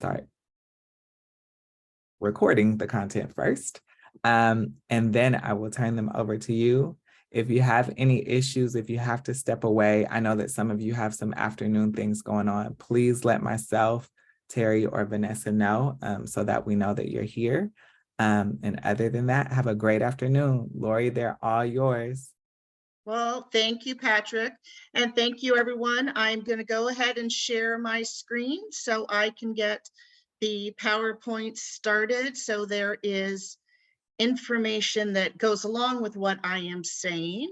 start recording the content first. And then I will turn them over to you. If you have any issues, if you have to step away, I know that some of you have some afternoon things going on. Please let myself, Terry, or Vanessa know so that we know that you're here. And other than that, have a great afternoon. Lauri, they're all yours. Well, thank you, Patrick. And thank you, everyone. I'm going to go ahead and share my screen so I can get the PowerPoint started. So there is information that goes along with what I am saying.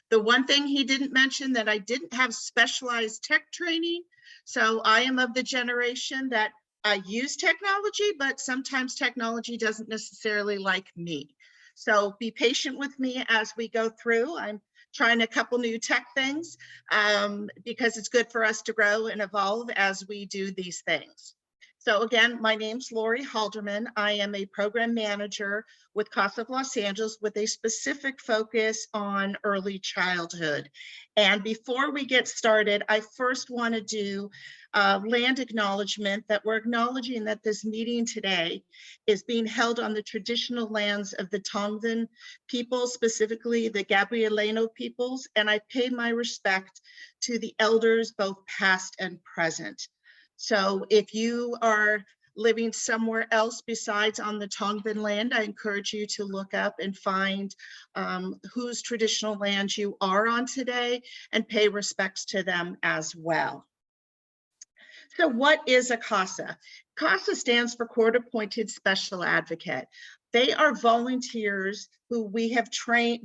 The one thing he didn't mention that I didn't have specialized tech training. So I am of the generation that I use technology, but sometimes technology doesn't necessarily like me. So be patient with me as we go through. I'm trying a couple new tech things because it's good for us to grow and evolve as we do these things. So again, my name's Lauri Halderman. I am a program manager with CASA of Los Angeles with a specific focus on early childhood. And before we get started, I first want to do land acknowledgement that we're acknowledging that this meeting today is being held on the traditional lands of the Tongvan people, specifically the Gabrielino peoples, and I pay my respect to the elders, both past and present. So if you are living somewhere else besides on the Tongvan land, I encourage you to look up and find whose traditional land you are on today and pay respects to them as well. So what is a CASA? CASA stands for Court Appointed Special Advocate. They are volunteers who we have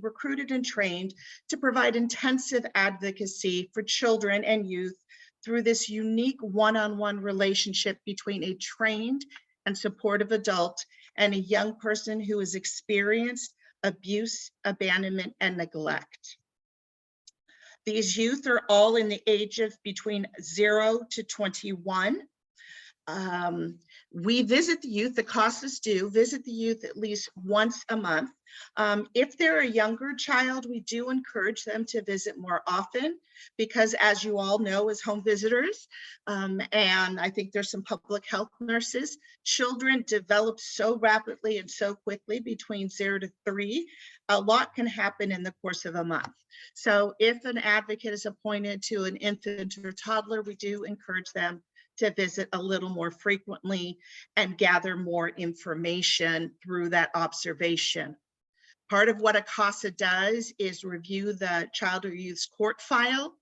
recruited and trained to provide intensive advocacy for children and youth through this unique one-on-one relationship between a trained and supportive adult and a young person who has experienced abuse, abandonment, and neglect. These youth are all in the age of between 0 to 21. We visit the youth, the CASAs do visit the youth at least once a month. If they're a younger child, we do encourage them to visit more often because, as you all know, as home visitors, and I think there's some public health nurses, children develop so rapidly and so quickly between 0 to 3. A lot can happen in the course of a month. So if an advocate is appointed to an infant or toddler, we do encourage them to visit a little more frequently and gather more information through that observation. Part of what a CASA does is review the child or youth's court file,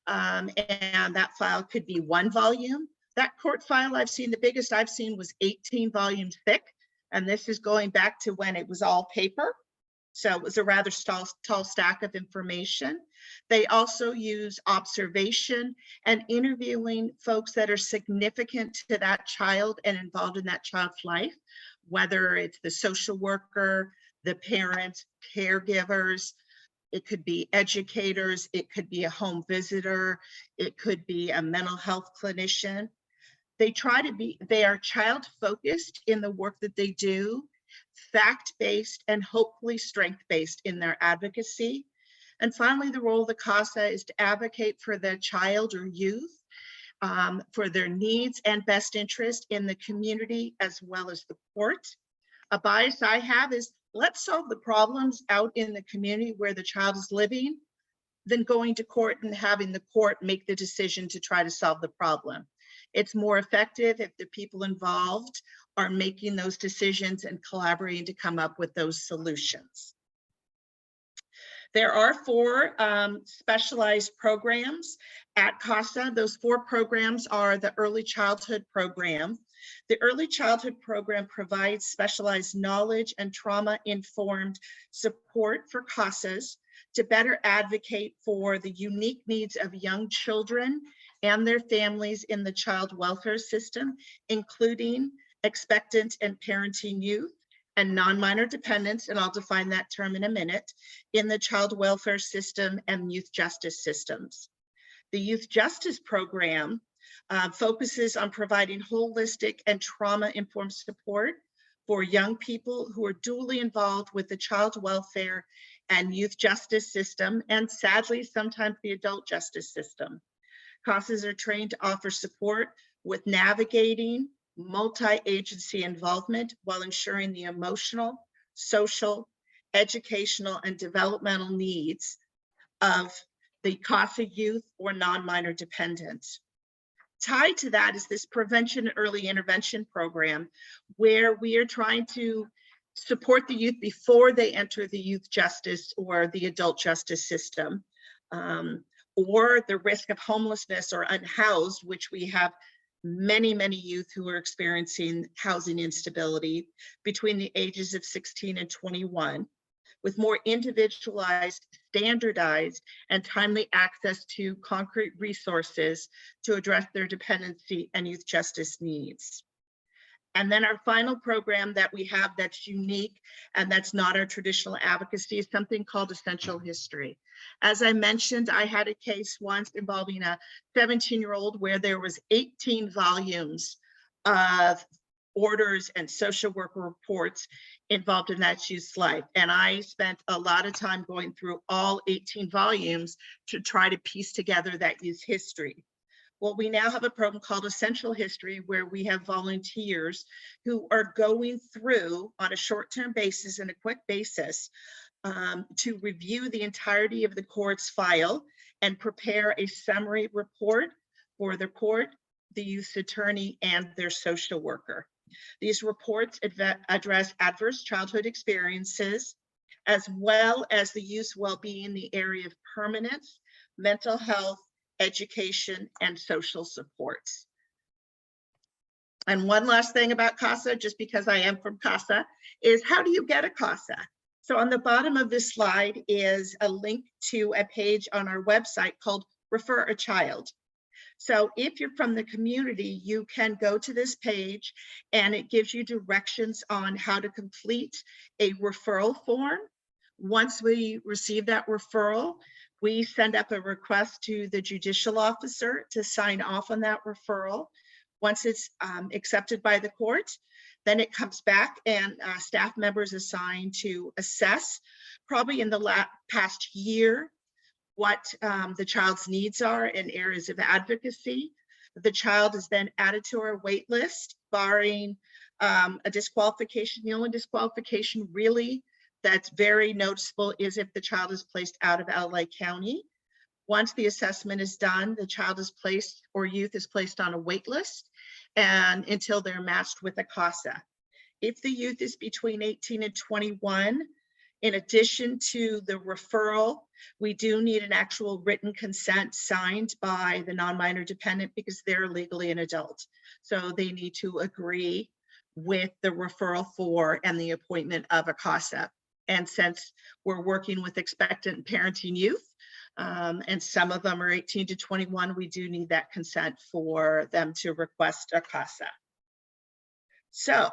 and that file could be 1 volume. That court file I've seen, the biggest I've seen was 18 volumes thick, and this is going back to when it was all paper. So it was a rather tall stack of information. They also use observation and interviewing folks that are significant to that child and involved in that child's life, whether it's the social worker, the parent, caregivers, it could be educators, it could be a home visitor, it could be a mental health clinician. They are child-focused in the work that they do, fact-based and hopefully strength-based in their advocacy. And finally, the role of the CASA is to advocate for the child or youth, for their needs and best interest in the community as well as the court. A bias I have is let's solve the problems out in the community where the child is living than going to court and having the court make the decision to try to solve the problem. It's more effective if the people involved are making those decisions and collaborating to come up with those solutions. There are 4 specialized programs at CASA. Those 4 programs are the Early Childhood Program. The Early Childhood Program provides specialized knowledge and trauma-informed support for CASAs to better advocate for the unique needs of young children and their families in the child welfare system, including expectant and parenting youth and non-minor dependents, and I'll define that term in a minute, in the child welfare system and youth justice systems. The Youth Justice Program focuses on providing holistic and trauma-informed support for young people who are dually involved with the child welfare and youth justice system, and sadly, sometimes the adult justice system. CASAs are trained to offer support with navigating multi-agency involvement while ensuring the emotional, social, educational, and developmental needs of the CASA youth or non-minor dependents. Tied to that is this prevention and early intervention program, where we are trying to support the youth before they enter the youth justice or the adult justice system, or the risk of homelessness or unhoused, which we have many, many youth who are experiencing housing instability between the ages of 16 and 21, with more individualized, standardized, and timely access to concrete resources to address their dependency and youth justice needs. And then our final program that we have that's unique and that's not our traditional advocacy is something called Essential History. As I mentioned, I had a case once involving a 17-year-old where there was 18 volumes of orders and social worker reports involved in that youth's life. And I spent a lot of time going through all 18 volumes to try to piece together that youth's history. Well, we now have a program called Essential History, where we have volunteers who are going through on a short-term basis and a quick basis to review the entirety of the court's file and prepare a summary report for the court, the youth attorney, and their social worker. These reports address adverse childhood experiences, as well as the youth's well-being in the area of permanence, mental health, education, and social supports. And one last thing about CASA, just because I am from CASA, is how do you get a CASA? So on the bottom of this slide is a link to a page on our website called Refer a Child. So if you're from the community, you can go to this page and it gives you directions on how to complete a referral form. Once we receive that referral, we send up a request to the judicial officer to sign off on that referral. Once it's accepted by the court, then it comes back and staff members assigned to assess, probably in the past year, what the child's needs are in areas of advocacy. The child is then added to our wait list, barring a disqualification. The only disqualification really that's very noticeable is if the child is placed out of LA County. Once the assessment is done, the child is placed or youth is placed on a wait list and until they're matched with a CASA. If the youth is between 18 and 21, in addition to the referral, we do need an actual written consent signed by the non-minor dependent because they're legally an adult. So they need to agree with the referral for and the appointment of a CASA. And since we're working with expectant parenting youth, and some of them are 18 to 21, we do need that consent for them to request a CASA. So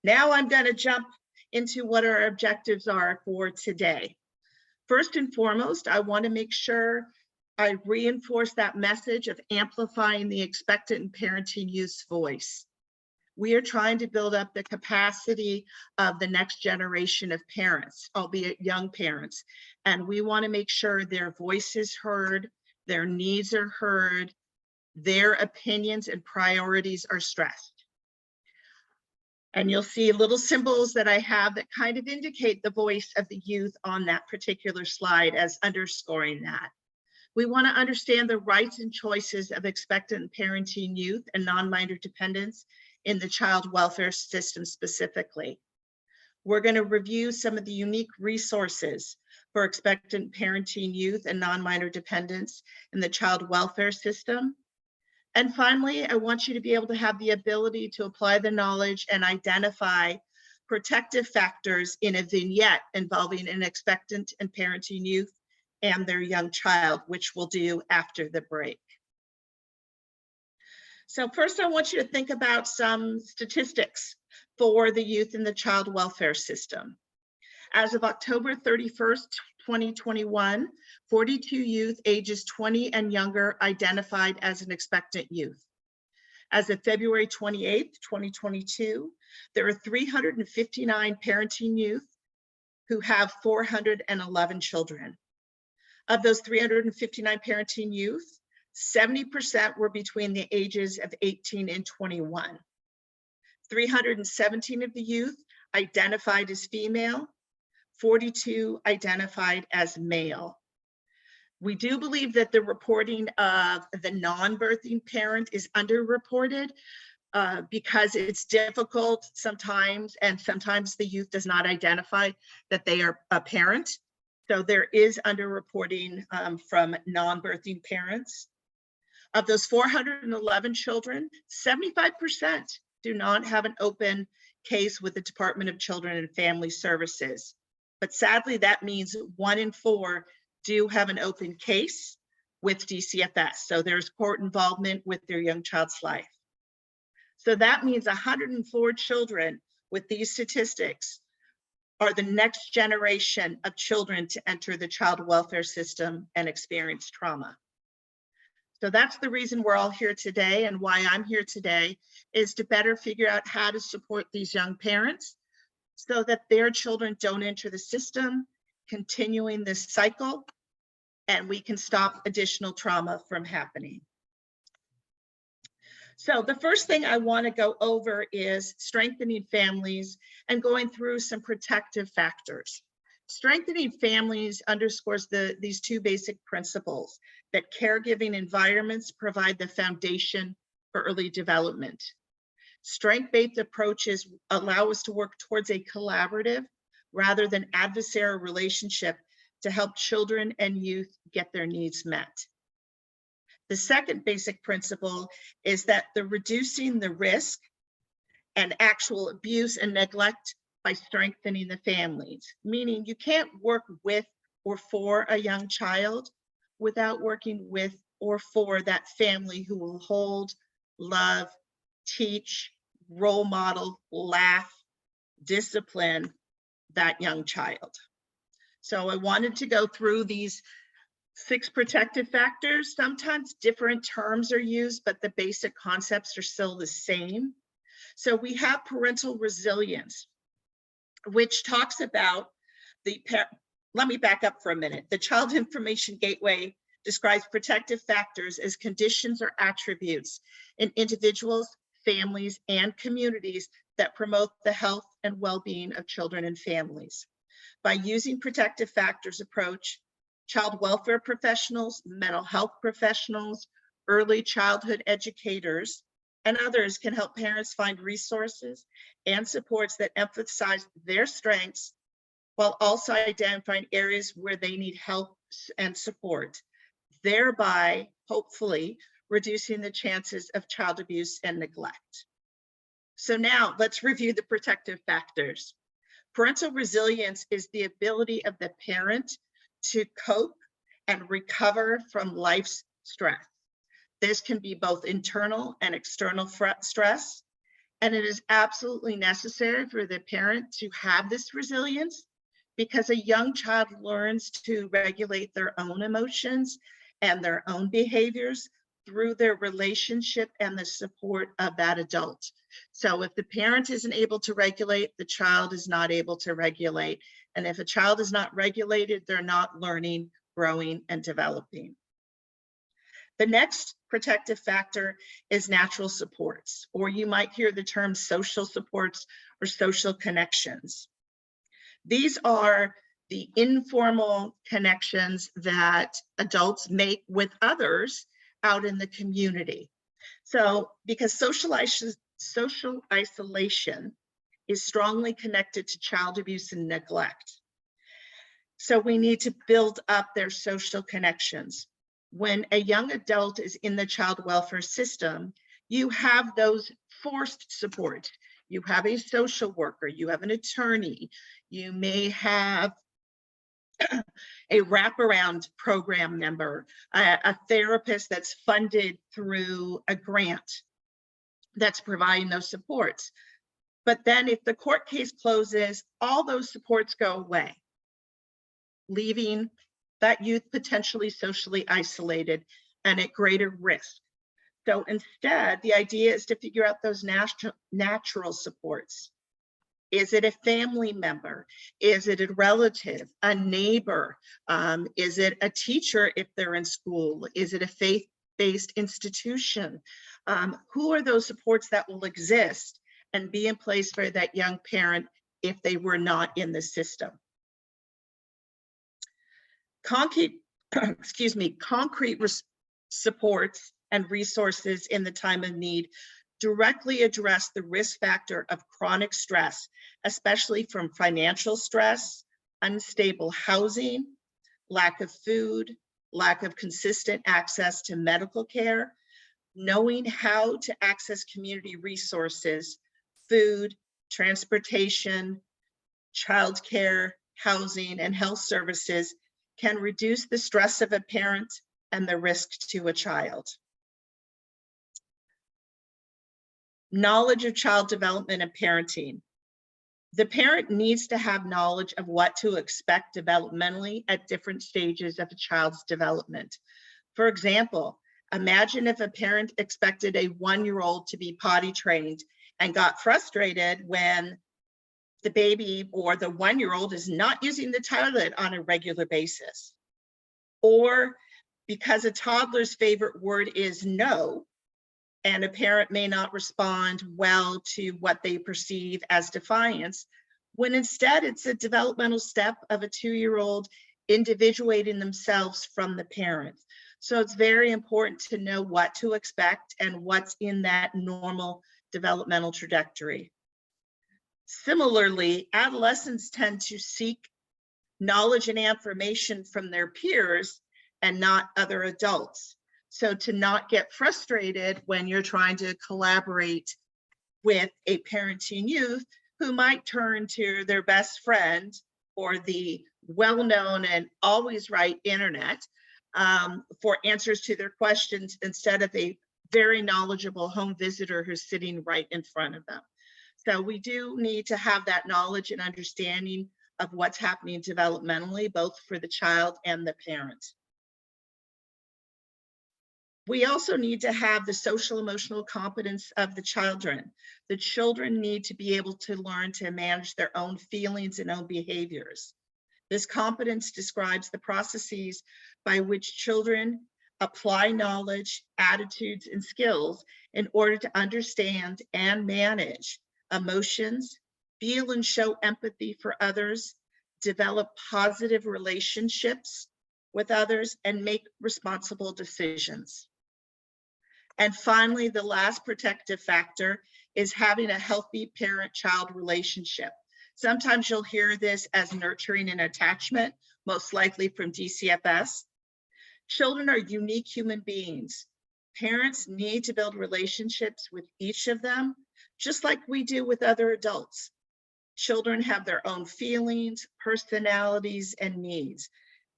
now I'm going to jump into what our objectives are for today. First and foremost, I want to make sure I reinforce that message of amplifying the expectant and parenting youth's voice. We are trying to build up the capacity of the next generation of parents, albeit young parents. And we want to make sure their voice is heard, their needs are heard, their opinions and priorities are stressed. And you'll see little symbols that I have that kind of indicate the voice of the youth on that particular slide as underscoring that. We want to understand the rights and choices of expectant parenting youth and non-minor dependents in the child welfare system specifically. We're going to review some of the unique resources for expectant parenting youth and non-minor dependents in the child welfare system. And finally, I want you to be able to have the ability to apply the knowledge and identify protective factors in a vignette involving an expectant and parenting youth and their young child, which we'll do after the break. So first, I want you to think about some statistics for the youth in the child welfare system. As of October 31st, 2021, 42 youth ages 20 and younger identified as an expectant youth. As of February 28th, 2022, there are 359 parenting youth who have 411 children. Of those 359 parenting youth, 70% were between the ages of 18 and 21. 317 of the youth identified as female, 42 identified as male. We do believe that the reporting of the non-birthing parent is underreported because it's difficult sometimes, and sometimes the youth does not identify that they are a parent. So there is underreporting from non-birthing parents. Of those 411 children, 75% do not have an open case with the Department of Children and Family Services. But sadly, that means 1 in 4 do have an open case with DCFS. So there's court involvement with their young child's life. So that means 104 children with these statistics are the next generation of children to enter the child welfare system and experience trauma. So that's the reason we're all here today, and why I'm here today is to better figure out how to support these young parents so that their children don't enter the system, continuing this cycle, and we can stop additional trauma from happening. So the first thing I want to go over is strengthening families and going through some protective factors. Strengthening families underscores these 2 basic principles: that caregiving environments provide the foundation for early development. Strength-based approaches allow us to work towards a collaborative rather than adversarial relationship to help children and youth get their needs met. The second basic principle is that reducing the risk and actual abuse and neglect by strengthening the families, meaning you can't work with or for a young child without working with or for that family who will hold, love, teach, role model, laugh, discipline that young child. So I wanted to go through these 6 protective factors. Sometimes different terms are used, but the basic concepts are still the same. So we have parental resilience, which talks about let me back up for a minute. The Child Information Gateway describes protective factors as conditions or attributes in individuals, families, and communities that promote the health and well-being of children and families. By using protective factors approach, child welfare professionals, mental health professionals, early childhood educators, and others can help parents find resources and supports that emphasize their strengths while also identifying areas where they need help and support, thereby hopefully reducing the chances of child abuse and neglect. So now let's review the protective factors. Parental resilience is the ability of the parent to cope and recover from life's stress. This can be both internal and external stress, and it is absolutely necessary for the parent to have this resilience because a young child learns to regulate their own emotions and their own behaviors through their relationship and the support of that adult. So if the parent isn't able to regulate, the child is not able to regulate. And if a child is not regulated, they're not learning, growing, and developing. The next protective factor is natural supports, or you might hear the term social supports or social connections. These are the informal connections that adults make with others out in the community. So because social isolation is strongly connected to child abuse and neglect. So we need to build up their social connections. When a young adult is in the child welfare system, you have those forced support. You have a social worker, you have an attorney, you may have a wraparound program member, a therapist that's funded through a grant that's providing those supports. But then if the court case closes, all those supports go away, leaving that youth potentially socially isolated and at greater risk. So instead, the idea is to figure out those natural supports. Is it a family member? Is it a relative, a neighbor? Is it a teacher if they're in school? Is it a faith-based institution? Who are those supports that will exist and be in place for that young parent if they were not in the system. Concrete, concrete supports and resources in the time of need directly address the risk factor of chronic stress, especially from financial stress, unstable housing, lack of food, lack of consistent access to medical care. Knowing how to access community resources, food, transportation, childcare, housing, and health services can reduce the stress of a parent and the risk to a child. Knowledge of child development and parenting. The parent needs to have knowledge of what to expect developmentally at different stages of a child's development. For example, imagine if a parent expected a 1-year-old to be potty trained and got frustrated when the baby or the 1-year-old is not using the toilet on a regular basis. Or because a toddler's favorite word is no, and a parent may not respond well to what they perceive as defiance, when instead it's a developmental step of a 2-year-old individuating themselves from the parent. So it's very important to know what to expect and what's in that normal developmental trajectory. Similarly, adolescents tend to seek knowledge and information from their peers and not other adults. So to not get frustrated when you're trying to collaborate with a parenting youth who might turn to their best friend or the well-known and always right internet for answers to their questions instead of a very knowledgeable home visitor who's sitting right in front of them. So we do need to have that knowledge and understanding of what's happening developmentally, both for the child and the parent. We also need to have the social emotional competence of the children. The children need to be able to learn to manage their own feelings and own behaviors. This competence describes the processes by which children apply knowledge, attitudes, and skills in order to understand and manage emotions, feel and show empathy for others, develop positive relationships with others, and make responsible decisions. And finally, the last protective factor is having a healthy parent-child relationship. Sometimes you'll hear this as nurturing and attachment, most likely from DCFS. Children are unique human beings. Parents need to build relationships with each of them, just like we do with other adults. Children have their own feelings, personalities, and needs.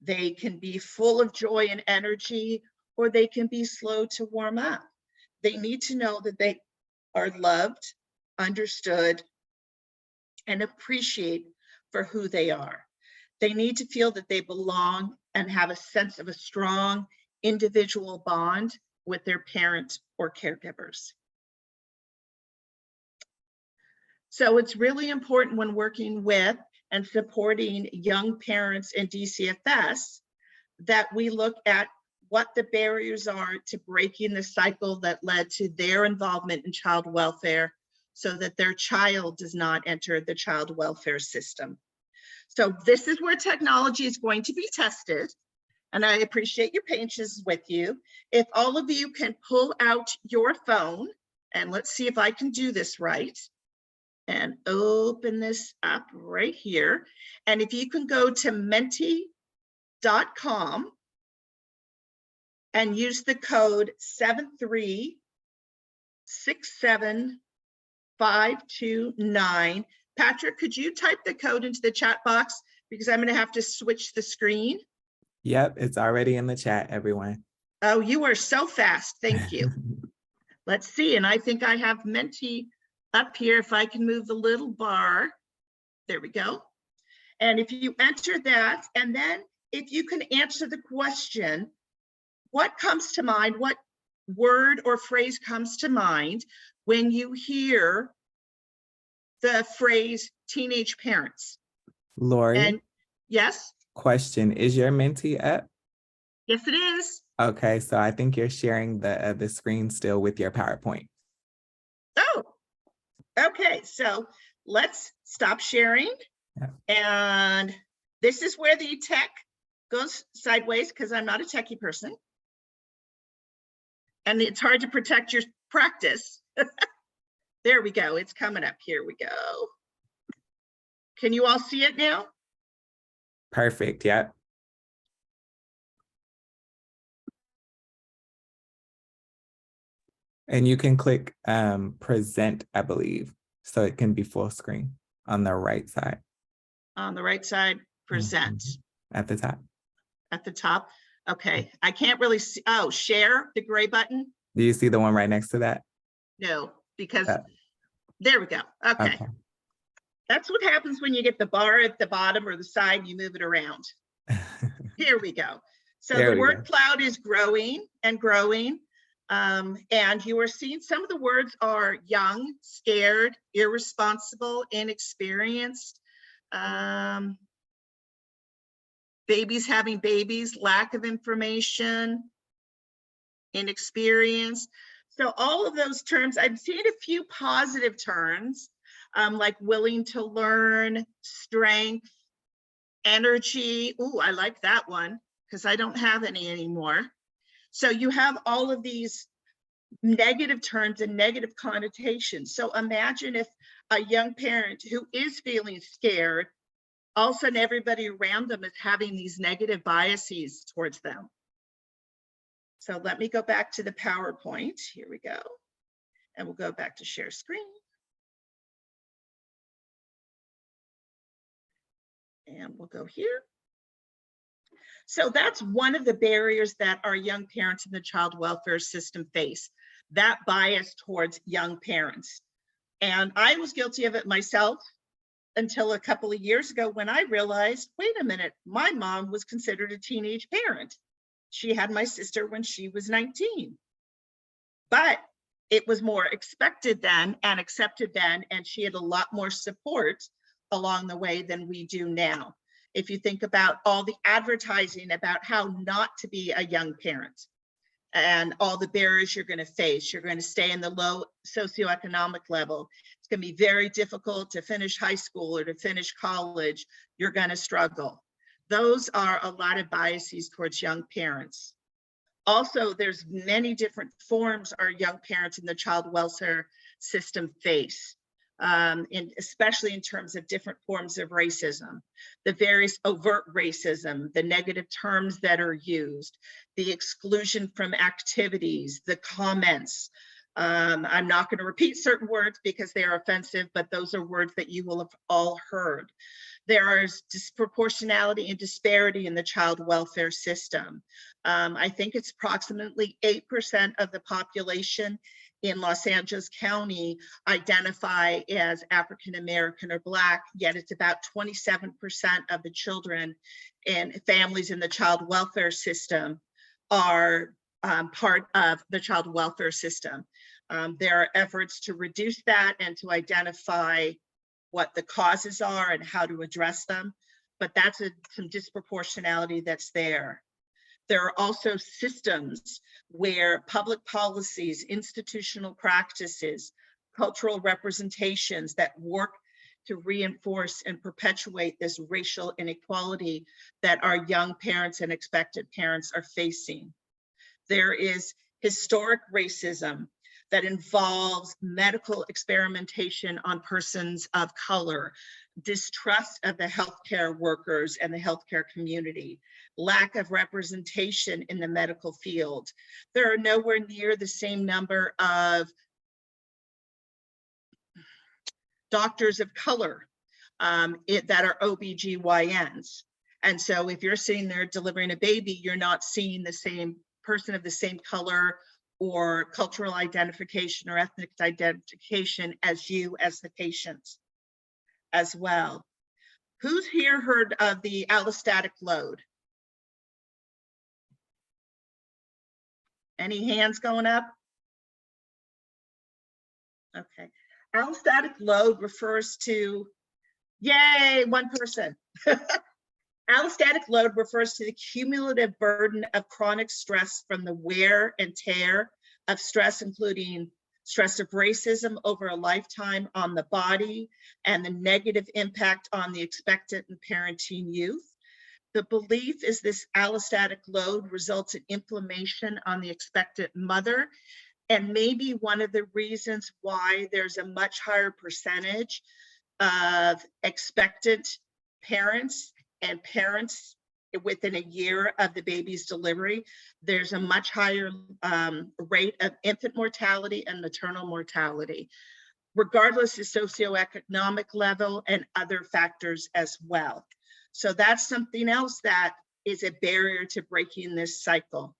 They can be full of joy and energy, or they can be slow to warm up. They need to know that they are loved, understood, and appreciated for who they are. They need to feel that they belong and have a sense of a strong individual bond with their parents or caregivers. So it's really important when working with and supporting young parents in DCFS that we look at what the barriers are to breaking the cycle that led to their involvement in child welfare so that their child does not enter the child welfare system. So this is where technology is going to be tested, and I appreciate your patience with you. If all of you can pull out your phone, and let's see if I can do this right, and open this up right here. And if you can go to menti.com and use the code 7367529. Patrick, could you type the code into the chat box? Because I'm going to have to switch the screen. Yep, it's already in the chat, everyone. Oh, you are so fast. Thank you. Let's see. And I think I have Menti up here. If I can move the little bar. There we go. And if you enter that, and then if you can answer the question, what comes to mind? What word or phrase comes to mind when you hear the phrase teenage parents? Lauri, And yes? question, is your Menti up? Yes, it is. Okay, so I think you're sharing the screen still with your PowerPoint. Oh, Okay, so let's stop sharing. Yeah. And this is where the tech goes sideways because I'm not a techie person. And it's hard to protect your practice. There we go. It's coming up. Here we go. Can you all see it now? Perfect. Yeah. And you can click present, I believe, so it can be full screen on the right side. On the right side, present. At the top. At the top. Okay, I can't really see. Oh, share, the gray button. Do you see the one right next to that? No, because there we go. Okay. That's what happens when you get the bar at the bottom or the side and you move it around. Here we go. So the word cloud is growing and growing. And you are seeing some of the words are young, scared, irresponsible, inexperienced, babies having babies, lack of information, inexperienced. So all of those terms, I've seen a few positive terms, like willing to learn, strength, energy. Ooh, I like that one because I don't have any anymore. So you have all of these negative terms and negative connotations. So imagine if a young parent who is feeling scared, all of a sudden everybody around them is having these negative biases towards them. So let me go back to the PowerPoint. Here we go. And we'll go back to share screen. And we'll go here. So that's one of the barriers that our young parents in the child welfare system face, that bias towards young parents. And I was guilty of it myself until a couple of years ago when I realized, wait a minute, my mom was considered a teenage parent. She had my sister when she was 19. But it was more expected then and accepted then, and she had a lot more support along the way than we do now. If you think about all the advertising about how not to be a young parent and all the barriers you're going to face, you're going to stay in the low socioeconomic level. It's going to be very difficult to finish high school or to finish college. You're going to struggle. Those are a lot of biases towards young parents. Also, there's many different forms our young parents in the child welfare system face. Especially in terms of different forms of racism, the various overt racism, the negative terms that are used, the exclusion from activities, the comments. I'm not going to repeat certain words because they are offensive, but those are words that you will have all heard. There is disproportionality and disparity in the child welfare system. I think it's approximately 8% of the population in Los Angeles County identify as African American or Black, yet it's about 27% of the children and families in the child welfare system are part of the child welfare system. There are efforts to reduce that and to identify what the causes are and how to address them, but that's some disproportionality that's there. There are also systems where public policies, institutional practices, cultural representations that work to reinforce and perpetuate this racial inequality that our young parents and expectant parents are facing. There is historic racism that involves medical experimentation on persons of color, distrust of the healthcare workers and the healthcare community, lack of representation in the medical field. There are nowhere near the same number of doctors of color that are OBGYNs. And so if you're sitting there delivering a baby, you're not seeing the same person of the same color or cultural identification or ethnic identification as you as the patient as well. Who's here heard of the allostatic load? Any hands going up? Okay. Allostatic load refers to, yay, one person. Allostatic load refers to the cumulative burden of chronic stress from the wear and tear of stress, including stress of racism over a lifetime on the body, and the negative impact on the expectant and parenting youth. The belief is this allostatic load results in inflammation on the expectant mother, and maybe one of the reasons why there's a much higher percentage of expectant parents and parents within a year of the baby's delivery. There's a much higher rate of infant mortality and maternal mortality, regardless of socioeconomic level and other factors as well. So that's something else that is a barrier to breaking this cycle.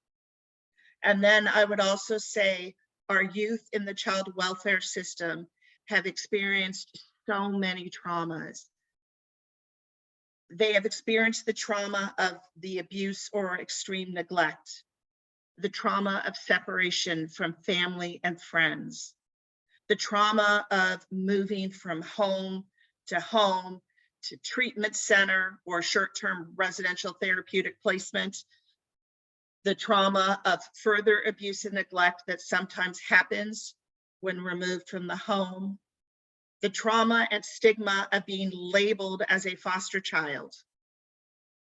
And then I would also say our youth in the child welfare system have experienced so many traumas. They have experienced the trauma of the abuse or extreme neglect, the trauma of separation from family and friends, the trauma of moving from home to treatment center or short-term residential therapeutic placement, the trauma of further abuse and neglect that sometimes happens when removed from the home, the trauma and stigma of being labeled as a foster child,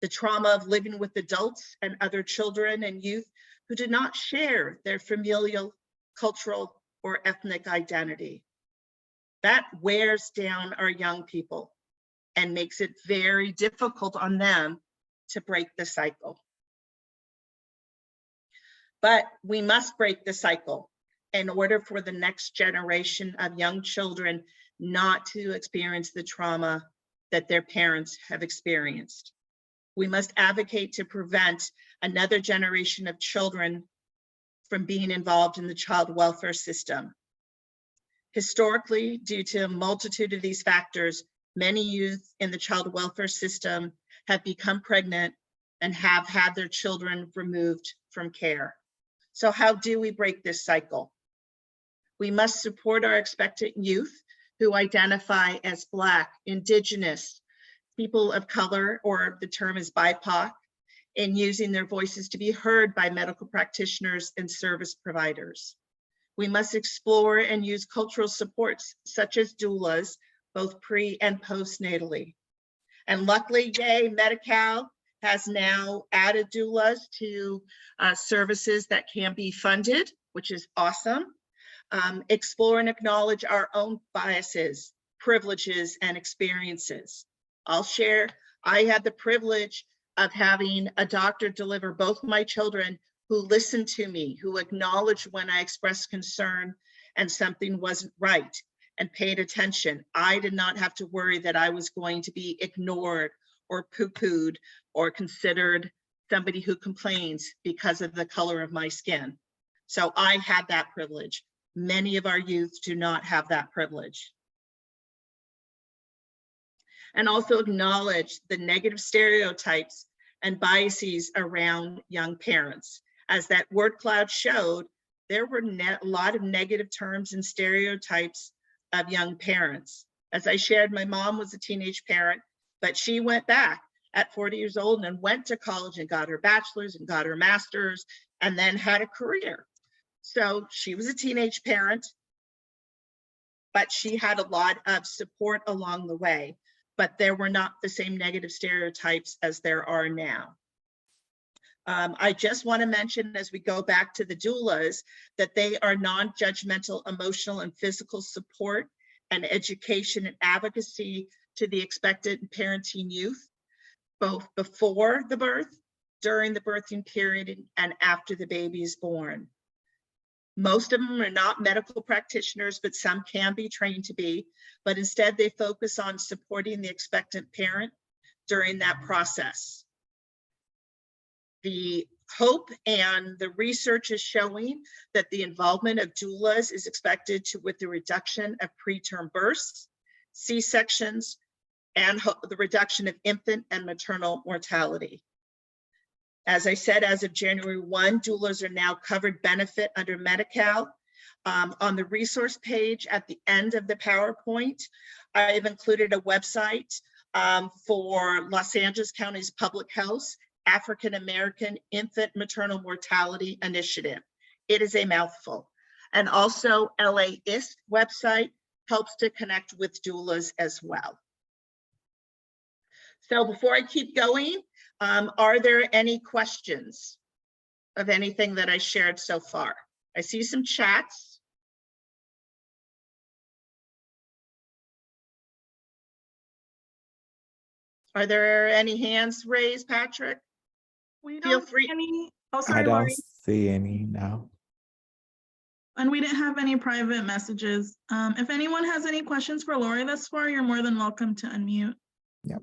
the trauma of living with adults and other children and youth who do not share their familial, cultural, or ethnic identity. That wears down our young people and makes it very difficult on them to break the cycle. But we must break the cycle in order for the next generation of young children not to experience the trauma that their parents have experienced. We must advocate to prevent another generation of children from being involved in the child welfare system. Historically, due to a multitude of these factors, many youth in the child welfare system have become pregnant and have had their children removed from care. So how do we break this cycle? We must support our expectant youth who identify as Black, Indigenous, people of color, or the term is BIPOC, in using their voices to be heard by medical practitioners and service providers. We must explore and use cultural supports such as doulas, both pre and postnatally. And luckily, yay, Medi-Cal has now added doulas to services that can be funded, which is awesome. Explore and acknowledge our own biases, privileges, and experiences. I'll share, I had the privilege of having a doctor deliver both my children who listened to me, who acknowledged when I expressed concern and something wasn't right and paid attention. I did not have to worry that I was going to be ignored or poo-pooed or considered somebody who complains because of the color of my skin. So I had that privilege. Many of our youth do not have that privilege. And also acknowledge the negative stereotypes and biases around young parents. As that word cloud showed, there were a lot of negative terms and stereotypes of young parents. As I shared, my mom was a teenage parent, but she went back at 40 years old and went to college and got her bachelor's and got her master's and then had a career. So she was a teenage parent, but she had a lot of support along the way, but there were not the same negative stereotypes as there are now. I just want to mention, as we go back to the doulas, that they are non-judgmental emotional and physical support and education and advocacy to the expectant and parenting youth, both before the birth, during the birthing period, and after the baby is born. Most of them are not medical practitioners, but some can be trained to be, but instead they focus on supporting the expectant parent during that process. The hope and the research is showing that the involvement of doulas is expected to, with the reduction of preterm births, C-sections, and the reduction of infant and maternal mortality. As I said, as of January 1, doulas are now covered benefit under Medi-Cal. On the resource page at the end of the PowerPoint, I've included a website for Los Angeles County's Public Health African American Infant Maternal Mortality Initiative. It is a mouthful. And also LAist website helps to connect with doulas as well. So before I keep going, are there any questions of anything that I shared so far? I see some chats. Are there any hands raised, Patrick? We Feel don't free. see any. Oh, I sorry, don't Lauri. see any, no. And we didn't have any private messages. If anyone has any questions for Lauri thus far, you're more than welcome to unmute. Yep.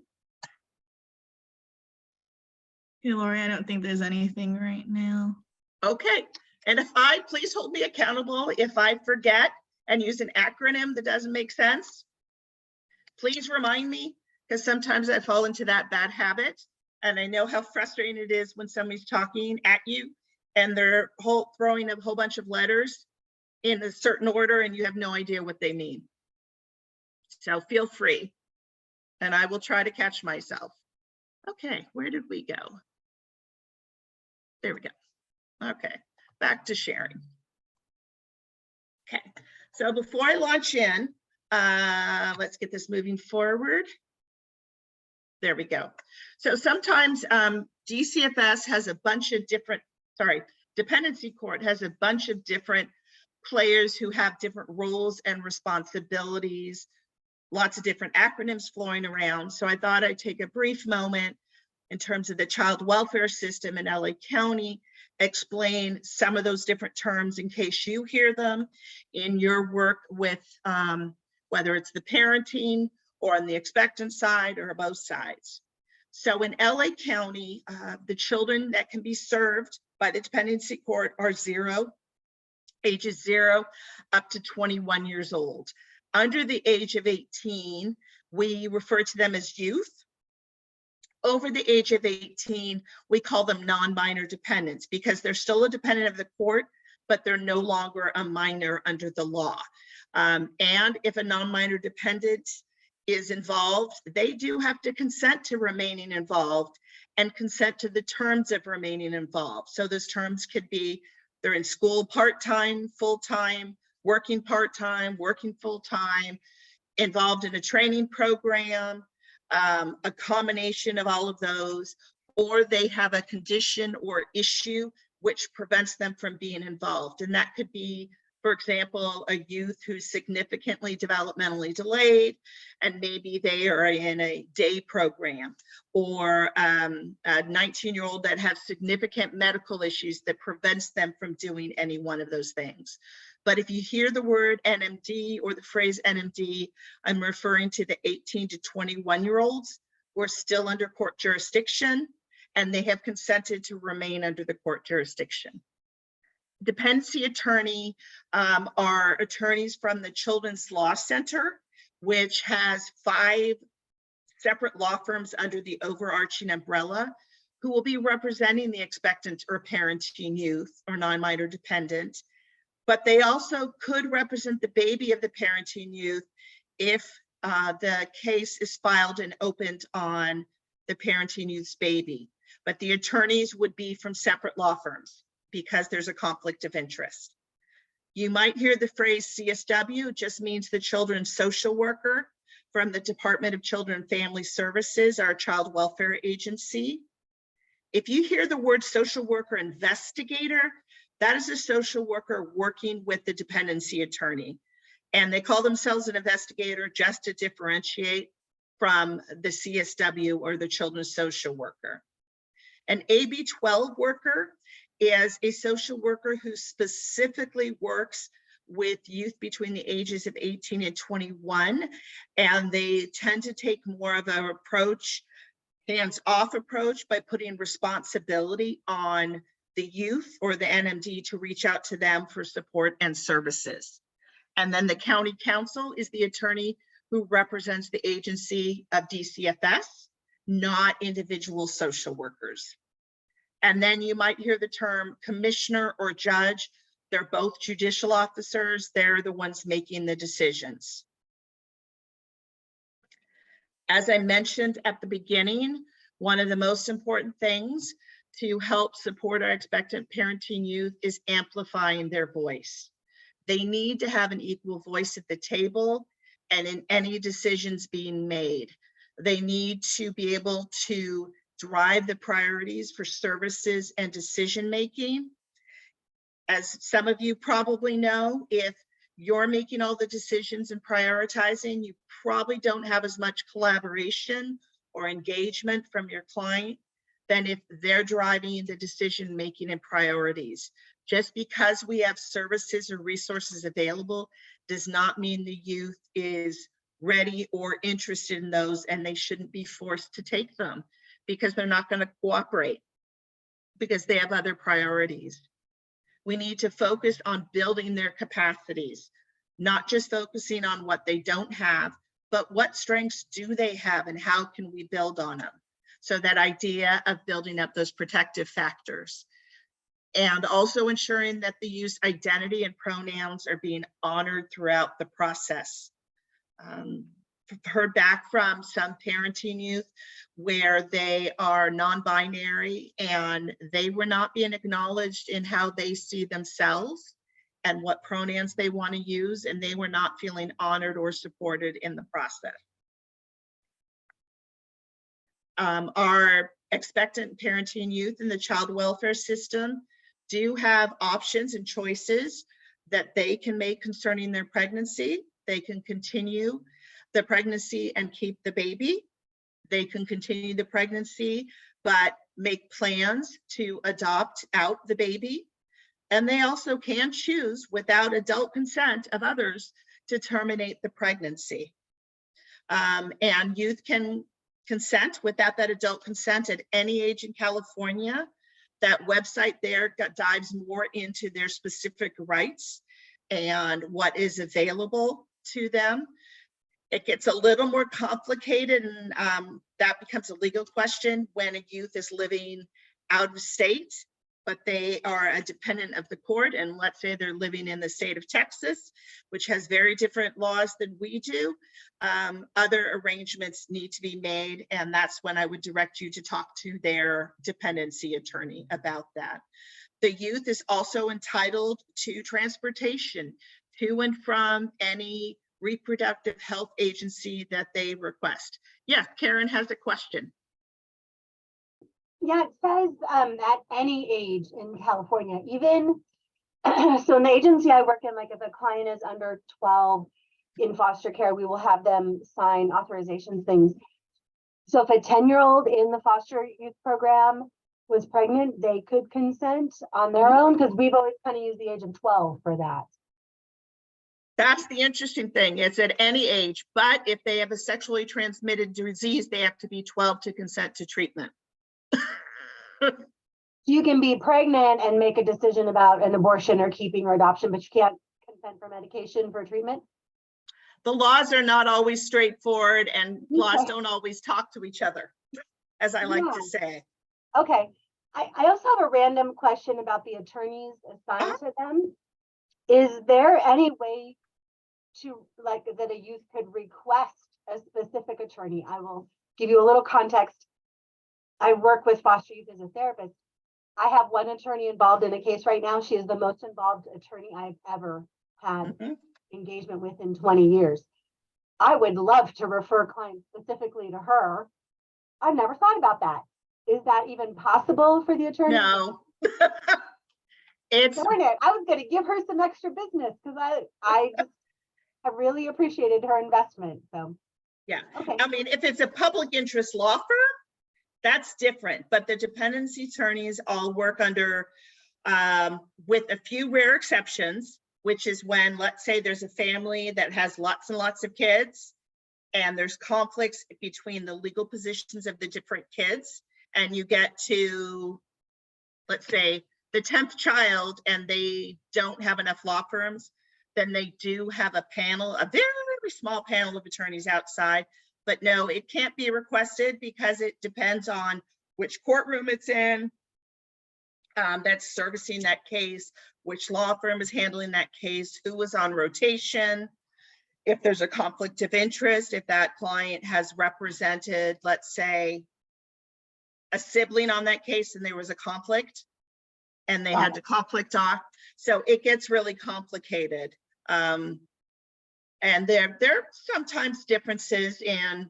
Okay, Lauri, I don't think there's anything right now. Okay, and please hold me accountable if I forget and use an acronym that doesn't make sense. Please remind me, because sometimes I fall into that bad habit, and I know how frustrating it is when somebody's talking at you and they're throwing a whole bunch of letters in a certain order and you have no idea what they mean. So feel free, and I will try to catch myself. Okay, where did we go? There we go. Okay, back to sharing. Okay, so before I launch in, let's get this moving forward. There we go. So sometimes DCFS has a bunch of different, dependency court has a bunch of different players who have different roles and responsibilities, lots of different acronyms flowing around. So I thought I'd take a brief moment in terms of the child welfare system in LA County, explain some of those different terms in case you hear them in your work with whether it's the parenting or on the expectant side or both sides. So in LA County, the children that can be served by the dependency court are ages 0 up to 21 years old. Under the age of 18, we refer to them as youth. Over the age of 18, we call them non-minor dependents because they're still a dependent of the court, but they're no longer a minor under the law. And if a non-minor dependent is involved, they do have to consent to remaining involved and consent to the terms of remaining involved. So those terms could be they're in school part-time, full-time, working part-time, working full-time, involved in a training program, a combination of all of those, or they have a condition or issue which prevents them from being involved. And that could be, for example, a youth who's significantly developmentally delayed, and maybe they are in a day program, or a 19-year-old that has significant medical issues that prevents them from doing any one of those things. But if you hear the word NMD or the phrase NMD, I'm referring to the 18 to 21-year-olds who are still under court jurisdiction, and they have consented to remain under the court jurisdiction. Dependency attorney are attorneys from the Children's Law Center, which has 5 separate law firms under the overarching umbrella, who will be representing the expectant or parenting youth or non-minor dependent. But they also could represent the baby of the parenting youth if the case is filed and opened on the parenting youth's baby. But the attorneys would be from separate law firms because there's a conflict of interest. You might hear the phrase CSW, it just means the children's social worker from the Department of Children and Family Services, our child welfare agency. If you hear the word social worker investigator, that is a social worker working with the dependency attorney. And they call themselves an investigator just to differentiate from the CSW or the children's social worker. An AB-12 worker is a social worker who specifically works with youth between the ages of 18 and 21. And they tend to take more of an approach, hands-off approach, by putting responsibility on the youth or the NMD to reach out to them for support and services. And then the county counsel is the attorney who represents the agency of DCFS, not individual social workers. And then you might hear the term commissioner or judge. They're both judicial officers. They're the ones making the decisions. As I mentioned at the beginning, one of the most important things to help support our expectant parenting youth is amplifying their voice. They need to have an equal voice at the table and in any decisions being made. They need to be able to drive the priorities for services and decision-making. As some of you probably know, if you're making all the decisions and prioritizing, you probably don't have as much collaboration or engagement from your client than if they're driving the decision-making and priorities. Just because we have services or resources available does not mean the youth is ready or interested in those, and they shouldn't be forced to take them because they're not going to cooperate because they have other priorities. We need to focus on building their capacities, not just focusing on what they don't have, but what strengths do they have and how can we build on them? So that idea of building up those protective factors. And also ensuring that the youth's identity and pronouns are being honored throughout the process. Heard back from some parenting youth where they are non-binary and they were not being acknowledged in how they see themselves and what pronouns they want to use, and they were not feeling honored or supported in the process. Our expectant parenting youth in the child welfare system do have options and choices that they can make concerning their pregnancy. They can continue the pregnancy and keep the baby. They can continue the pregnancy, but make plans to adopt out the baby. And they also can choose, without adult consent of others, to terminate the pregnancy. And youth can consent without that adult consent at any age in California. That website there dives more into their specific rights and what is available to them. It gets a little more complicated, and that becomes a legal question when a youth is living out of state, but they are a dependent of the court. And let's say they're living in the state of Texas, which has very different laws than we do. Other arrangements need to be made, and that's when I would direct you to talk to their dependency attorney about that. The youth is also entitled to transportation to and from any reproductive health agency that they request. Yes, Karen has a question. Yeah, it says at any age in California, even so in the agency I work in, like if a client is under 12 in foster care, we will have them sign authorization things. So if a 10-year-old in the foster youth program was pregnant, they could consent on their own, because we've always kind of used the age of 12 for that. That's the interesting thing. It's at any age, but if they have a sexually transmitted disease, they have to be 12 to consent to treatment. You can be pregnant and make a decision about an abortion or keeping or adoption, but you can't consent for medication for treatment. The laws are not always straightforward, and laws don't always talk to each other, as I like to say. Okay. I also have a random question about the attorneys assigned to them. Is there any way to, like, that a youth could request a specific attorney? I will give you a little context. I work with foster youth as a therapist. I have one attorney involved in a case right now. She is the most involved attorney I've ever had engagement with in 20 years. I would love to refer clients specifically to her. I've never thought about that. Is that even possible for the attorney? No. It's Darn it, I was going to give her some extra business because I really appreciated her investment. So yeah. Okay. I mean, if it's a public interest law firm, that's different. But the dependency attorneys all work under, with a few rare exceptions, which is when, let's say, there's a family that has lots and lots of kids, and there's conflicts between the legal positions of the different kids, and you get to, let's say, the 10th child and they don't have enough law firms, then they do have a panel, a very, very small panel of attorneys outside. But no, it can't be requested because it depends on which courtroom it's in that's servicing that case, which law firm is handling that case, who was on rotation, if there's a conflict of interest, if that client has represented, let's say, a sibling on that case and there was a conflict and they had to conflict off. So it gets really complicated. And there are sometimes differences in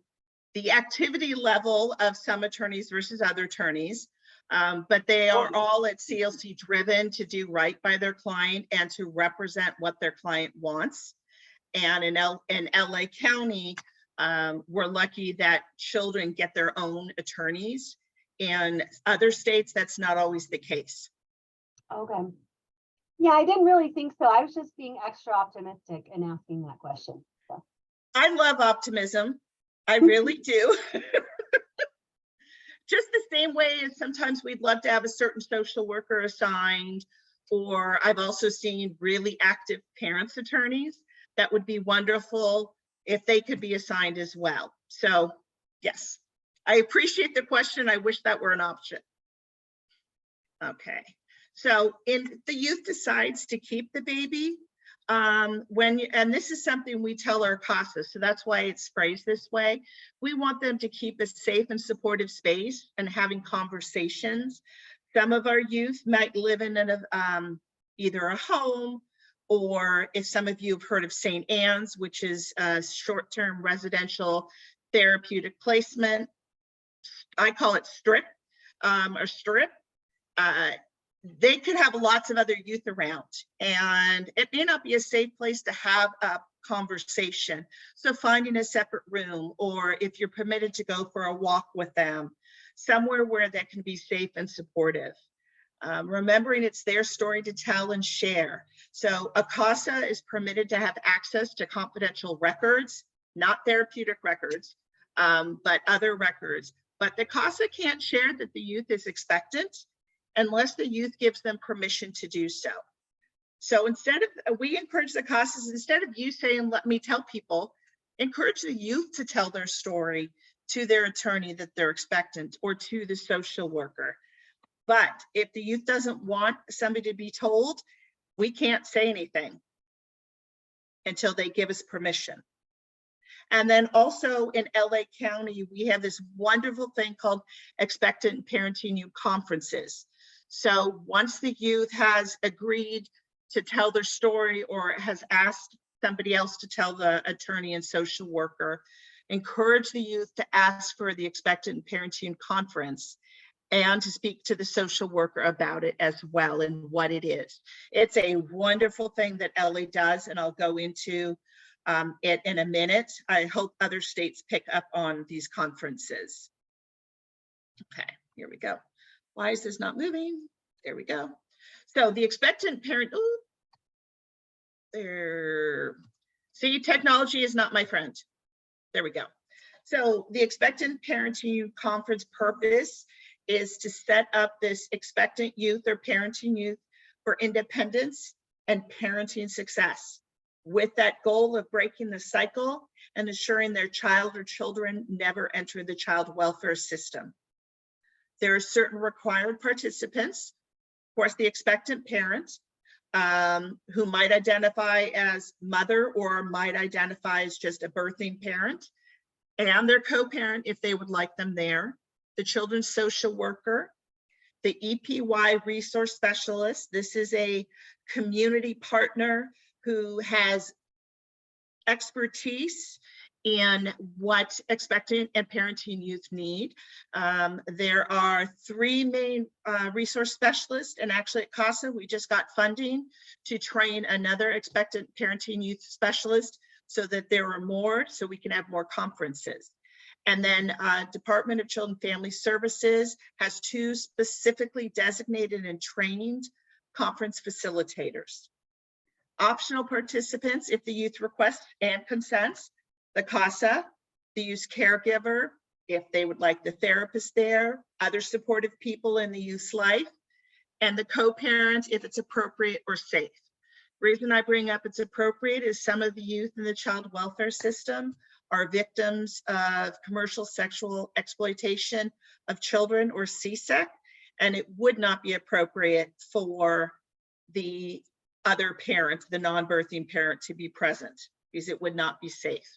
the activity level of some attorneys versus other attorneys, but they are all at CLC driven to do right by their client and to represent what their client wants. And in LA County, we're lucky that children get their own attorneys. In other states, that's not always the case. Okay. Yeah, I didn't really think so. I was just being extra optimistic in asking that question. So. I love optimism. I really do. Just the same way as sometimes we'd love to have a certain social worker assigned, or I've also seen really active parents attorneys that would be wonderful if they could be assigned as well. So yes, I appreciate the question. I wish that were an option. Okay, so if the youth decides to keep the baby, and this is something we tell our CASA, so that's why it's phrased this way. We want them to keep a safe and supportive space and having conversations. Some of our youth might live in either a home, or if some of you have heard of St. Anne's, which is a short-term residential therapeutic placement. I call it strip or strip. They could have lots of other youth around, and it may not be a safe place to have a conversation. So finding a separate room, or if you're permitted to go for a walk with them, somewhere where that can be safe and supportive. Remembering it's their story to tell and share. So a CASA is permitted to have access to confidential records, not therapeutic records, but other records. But the CASA can't share that the youth is expectant unless the youth gives them permission to do so. So instead of, we encourage the CASAs, instead of you saying, let me tell people, encourage the youth to tell their story to their attorney that they're expectant, or to the social worker. But if the youth doesn't want somebody to be told, we can't say anything until they give us permission. And then also in LA County, we have this wonderful thing called Expectant Parenting Youth Conferences. So once the youth has agreed to tell their story, or has asked somebody else to tell the attorney and social worker, encourage the youth to ask for the Expectant Parenting Conference and to speak to the social worker about it as well and what it is. It's a wonderful thing that LA does, and I'll go into it in a minute. I hope other states pick up on these conferences. Okay, here we go. Why is this not moving? There we go. So the expectant parent, ooh, there. See, technology is not my friend. There we go. So the Expectant Parenting Youth Conference purpose is to set up this expectant youth or parenting youth for independence and parenting success, with that goal of breaking the cycle and ensuring their child or children never enter the child welfare system. There are certain required participants, of course, the expectant parent, who might identify as mother or might identify as just a birthing parent, and their co-parent if they would like them there, the children's social worker, the EPY resource specialist. This is a community partner who has expertise in what expectant and parenting youth need. There are 3 main resource specialists, and actually at CASA, we just got funding to train another expectant parenting youth specialist so that there are more, so we can have more conferences. And then Department of Children and Family Services has 2 specifically designated and trained conference facilitators. Optional participants, if the youth requests and consents, the CASA, the youth's caregiver, if they would like the therapist there, other supportive people in the youth's life, and the co-parent if it's appropriate or safe. Reason I bring up it's appropriate is some of the youth in the child welfare system are victims of commercial sexual exploitation of children, or CSEC, and it would not be appropriate for the other parent, the non-birthing parent, to be present, because it would not be safe.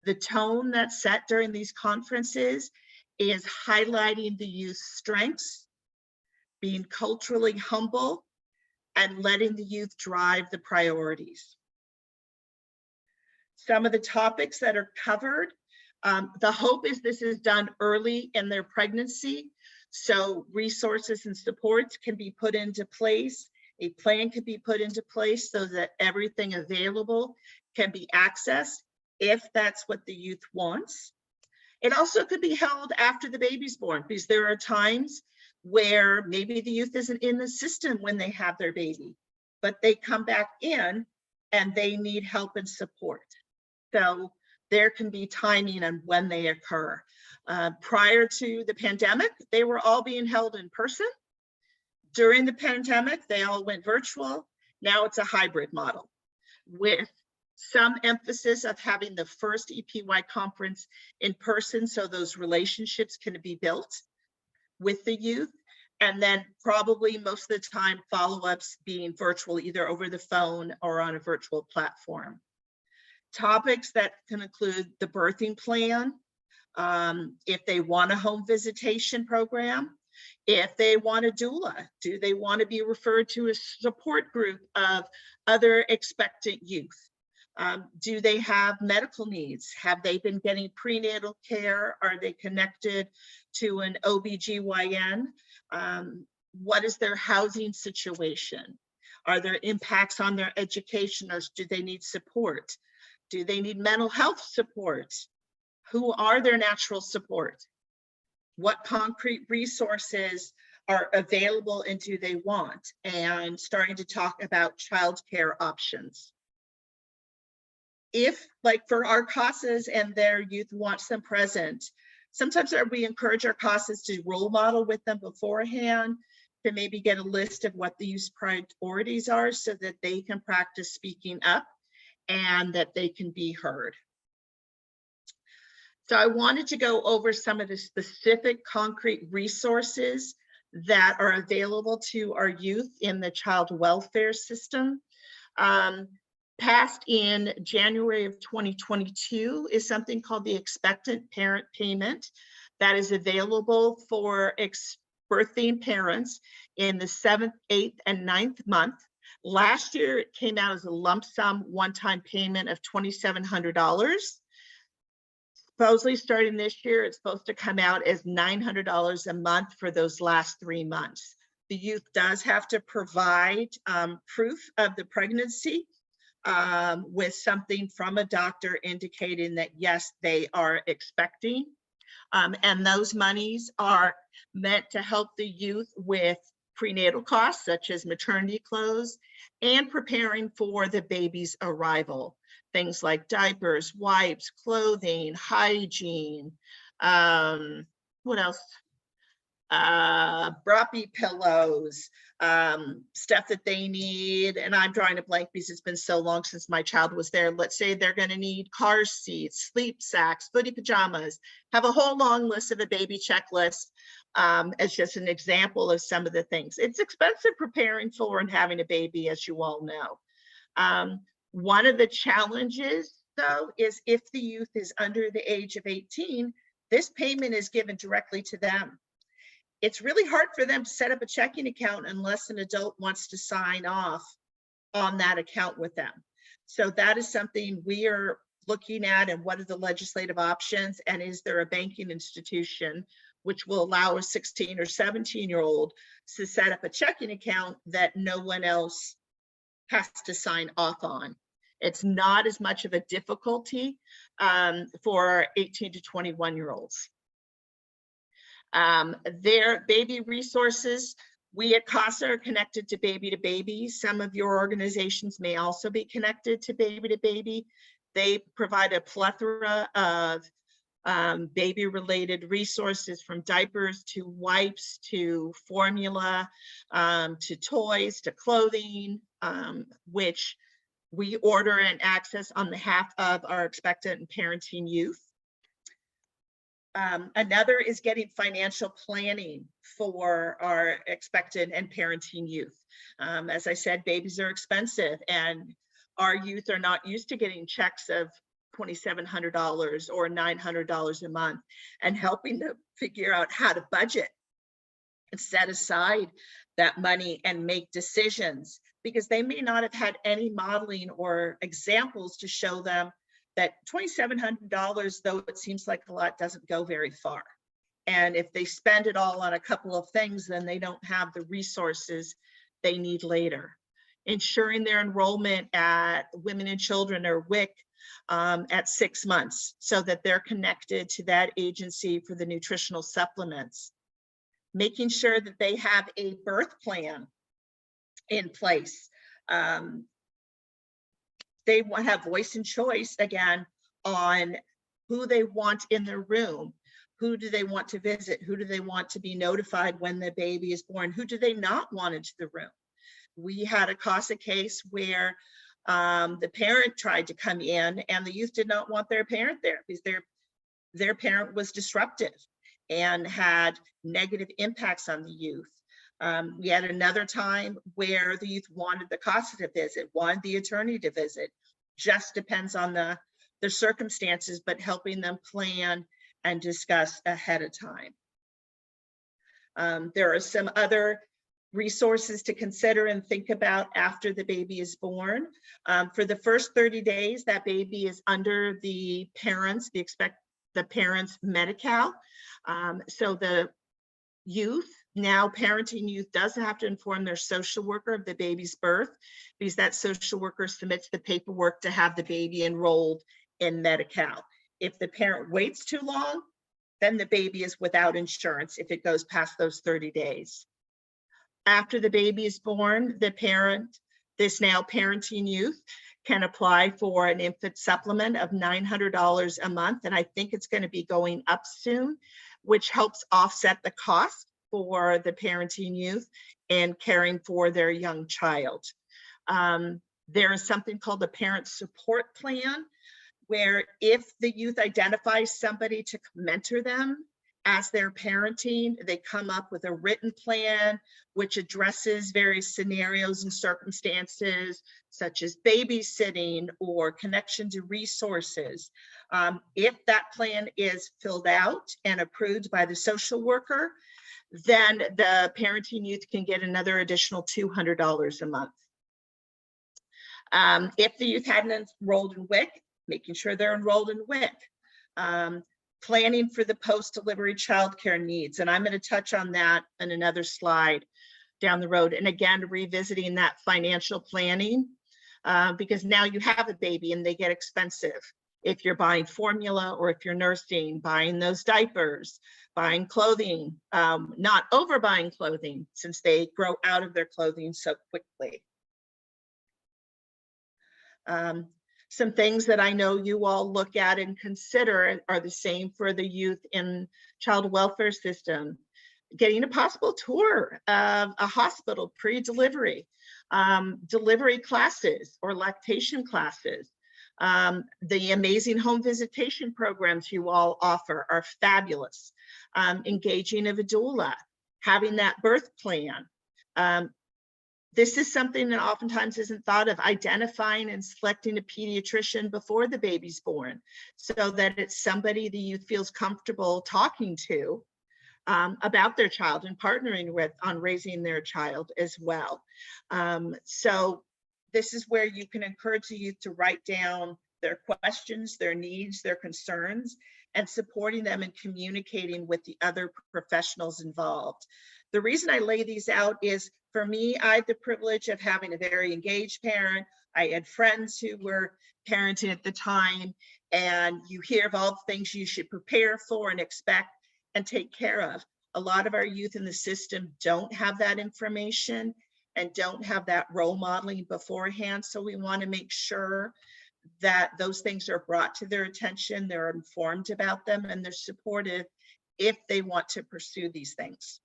The tone that's set during these conferences is highlighting the youth's strengths, being culturally humble, and letting the youth drive the priorities. Some of the topics that are covered, the hope is this is done early in their pregnancy, so resources and supports can be put into place. A plan can be put into place so that everything available can be accessed if that's what the youth wants. It also could be held after the baby's born, because there are times where maybe the youth isn't in the system when they have their baby, but they come back in and they need help and support. So there can be timing on when they occur. Prior to the pandemic, they were all being held in person. During the pandemic, they all went virtual. Now it's a hybrid model with some emphasis of having the first EPY conference in person so those relationships can be built with the youth. And then probably most of the time follow-ups being virtual, either over the phone or on a virtual platform. Topics that can include the birthing plan, if they want a home visitation program, if they want a doula, do they want to be referred to a support group of other expectant youth? Do they have medical needs? Have they been getting prenatal care? Are they connected to an OBGYN? What is their housing situation? Are there impacts on their education, or do they need support? Do they need mental health support? Who are their natural support? What concrete resources are available and do they want? And starting to talk about childcare options. If, like for our CASAs and their youth wants them present, sometimes we encourage our CASAs to role model with them beforehand, to maybe get a list of what the youth priorities are so that they can practice speaking up and that they can be heard. So I wanted to go over some of the specific concrete resources that are available to our youth in the child welfare system. Passed in January of 2022 is something called the Expectant Parent Payment that is available for birthing parents in the 7th, 8th, and 9th month. Last year, it came out as a lump sum one-time payment of $2,700. Supposedly starting this year, it's supposed to come out as $900 a month for those last 3 months. The youth does have to provide proof of the pregnancy with something from a doctor indicating that yes, they are expecting. And those monies are meant to help the youth with prenatal costs, such as maternity clothes, and preparing for the baby's arrival. Things like diapers, wipes, clothing, hygiene, what else? Broppy pillows, stuff that they need. And I'm drawing a blank because it's been so long since my child was there. Let's say they're going to need car seats, sleep sacks, footy pajamas, have a whole long list of a baby checklist as just an example of some of the things. It's expensive preparing for and having a baby, as you all know. One of the challenges, though, is if the youth is under the age of 18, this payment is given directly to them. It's really hard for them to set up a checking account unless an adult wants to sign off on that account with them. So that is something we are looking at, and what are the legislative options, and is there a banking institution which will allow a 16 or 17-year-old to set up a checking account that no one else has to sign off on. It's not as much of a difficulty for 18 to 21-year-olds. Their baby resources, we at CASA are connected to Baby. Some of your organizations may also be connected to Baby. They provide a plethora of baby-related resources, from diapers to wipes to formula to toys to clothing, which we order and access on behalf of our expectant and parenting youth. Another is getting financial planning for our expectant and parenting youth. As I said, babies are expensive, and our youth are not used to getting checks of $2,700 or $900 a month, and helping them figure out how to budget and set aside that money and make decisions because they may not have had any modeling or examples to show them that $2,700, though it seems like a lot, doesn't go very far. And if they spend it all on a couple of things, then they don't have the resources they need later. Ensuring their enrollment at Women and Children or WIC at 6 months, so that they're connected to that agency for the nutritional supplements. Making sure that they have a birth plan in place. They want to have voice and choice again on who they want in their room. Who do they want to visit? Who do they want to be notified when the baby is born? Who do they not want into the room? We had a CASA case where the parent tried to come in and the youth did not want their parent there because their parent was disruptive and had negative impacts on the youth. We had another time where the youth wanted the CASA to visit, wanted the attorney to visit. Just depends on the circumstances, but helping them plan and discuss ahead of time. There are some other resources to consider and think about after the baby is born. For the first 30 days, that baby is under the parents, the parents' Medi-Cal. So the youth, now parenting youth, does have to inform their social worker of the baby's birth, because that social worker submits the paperwork to have the baby enrolled in Medi-Cal. If the parent waits too long, then the baby is without insurance if it goes past those 30 days. After the baby is born, the parent, this now parenting youth, can apply for an infant supplement of $900 a month. And I think it's going to be going up soon, which helps offset the cost for the parenting youth and caring for their young child. There is something called the parent support plan, where if the youth identifies somebody to mentor them as they're parenting, they come up with a written plan which addresses various scenarios and circumstances, such as babysitting or connection to resources. If that plan is filled out and approved by the social worker, then the parenting youth can get another additional $200 a month. If the youth hadn't enrolled in WIC, making sure they're enrolled in WIC. Planning for the post-delivery childcare needs. And I'm going to touch on that in another slide down the road. And again, revisiting that financial planning, because now you have a baby and they get expensive. If you're buying formula or if you're nursing, buying those diapers, buying clothing, not overbuying clothing since they grow out of their clothing so quickly. Some things that I know you all look at and consider are the same for the youth in child welfare system. Getting a possible tour of a hospital pre-delivery, delivery classes or lactation classes. The amazing home visitation programs you all offer are fabulous. Engaging of a doula, having that birth plan. This is something that oftentimes isn't thought of, identifying and selecting a pediatrician before the baby's born, so that it's somebody the youth feels comfortable talking to about their child and partnering with on raising their child as well. So this is where you can encourage the youth to write down their questions, their needs, their concerns, and supporting them in communicating with the other professionals involved. The reason I lay these out is, for me, I had the privilege of having a very engaged parent. I had friends who were parenting at the time, and you hear of all the things you should prepare for and expect and take care of. A lot of our youth in the system don't have that information and don't have that role modeling beforehand. So we want to make sure that those things are brought to their attention, they're informed about them, and they're supportive if they want to pursue these things.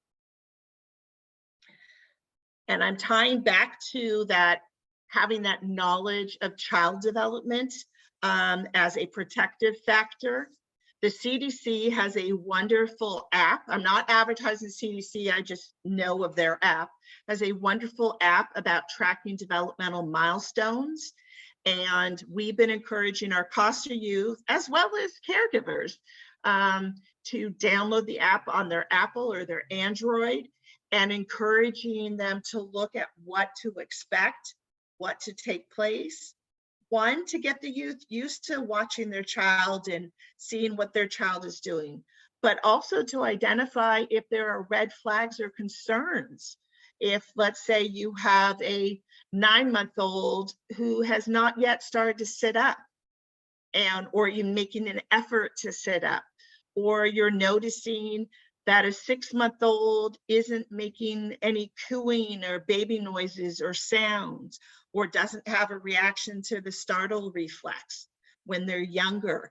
And I'm tying back to that, having that knowledge of child development as a protective factor. The CDC has a wonderful app. I'm not advertising CDC, I just know of their app. Has a wonderful app about tracking developmental milestones. And we've been encouraging our CASA youth, as well as caregivers, to download the app on their Apple or their Android and encouraging them to look at what to expect, what to take place. One, to get the youth used to watching their child and seeing what their child is doing, but also to identify if there are red flags or concerns. If, let's say, you have a 9-month-old who has not yet started to sit up, or you're making an effort to sit up, or you're noticing that a 6-month-old isn't making any cooing or baby noises or sounds, or doesn't have a reaction to the startle reflex when they're younger.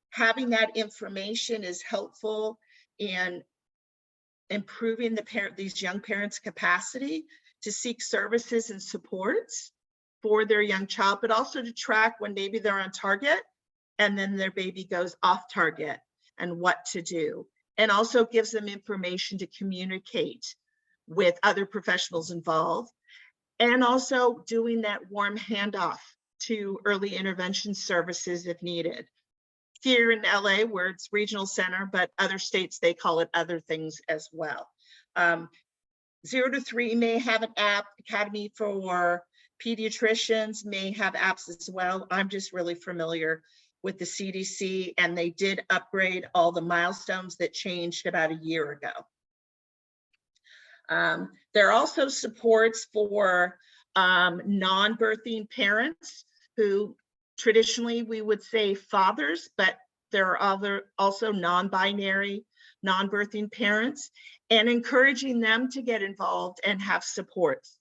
Having that information is helpful in improving these young parents' capacity to seek services and supports for their young child, but also to track when maybe they're on target and then their baby goes off target and what to do. And also gives them information to communicate with other professionals involved, and also doing that warm handoff to early intervention services if needed. Here in LA, where it's regional center, but other states, they call it other things as well. 0 to 3 may have an app. Academy for Pediatricians may have apps as well. I'm just really familiar with the CDC, and they did upgrade all the milestones that changed about a year ago. There are also supports for non-birthing parents who traditionally we would say fathers, but there are also non-binary, non-birthing parents, and encouraging them to get involved and have supports.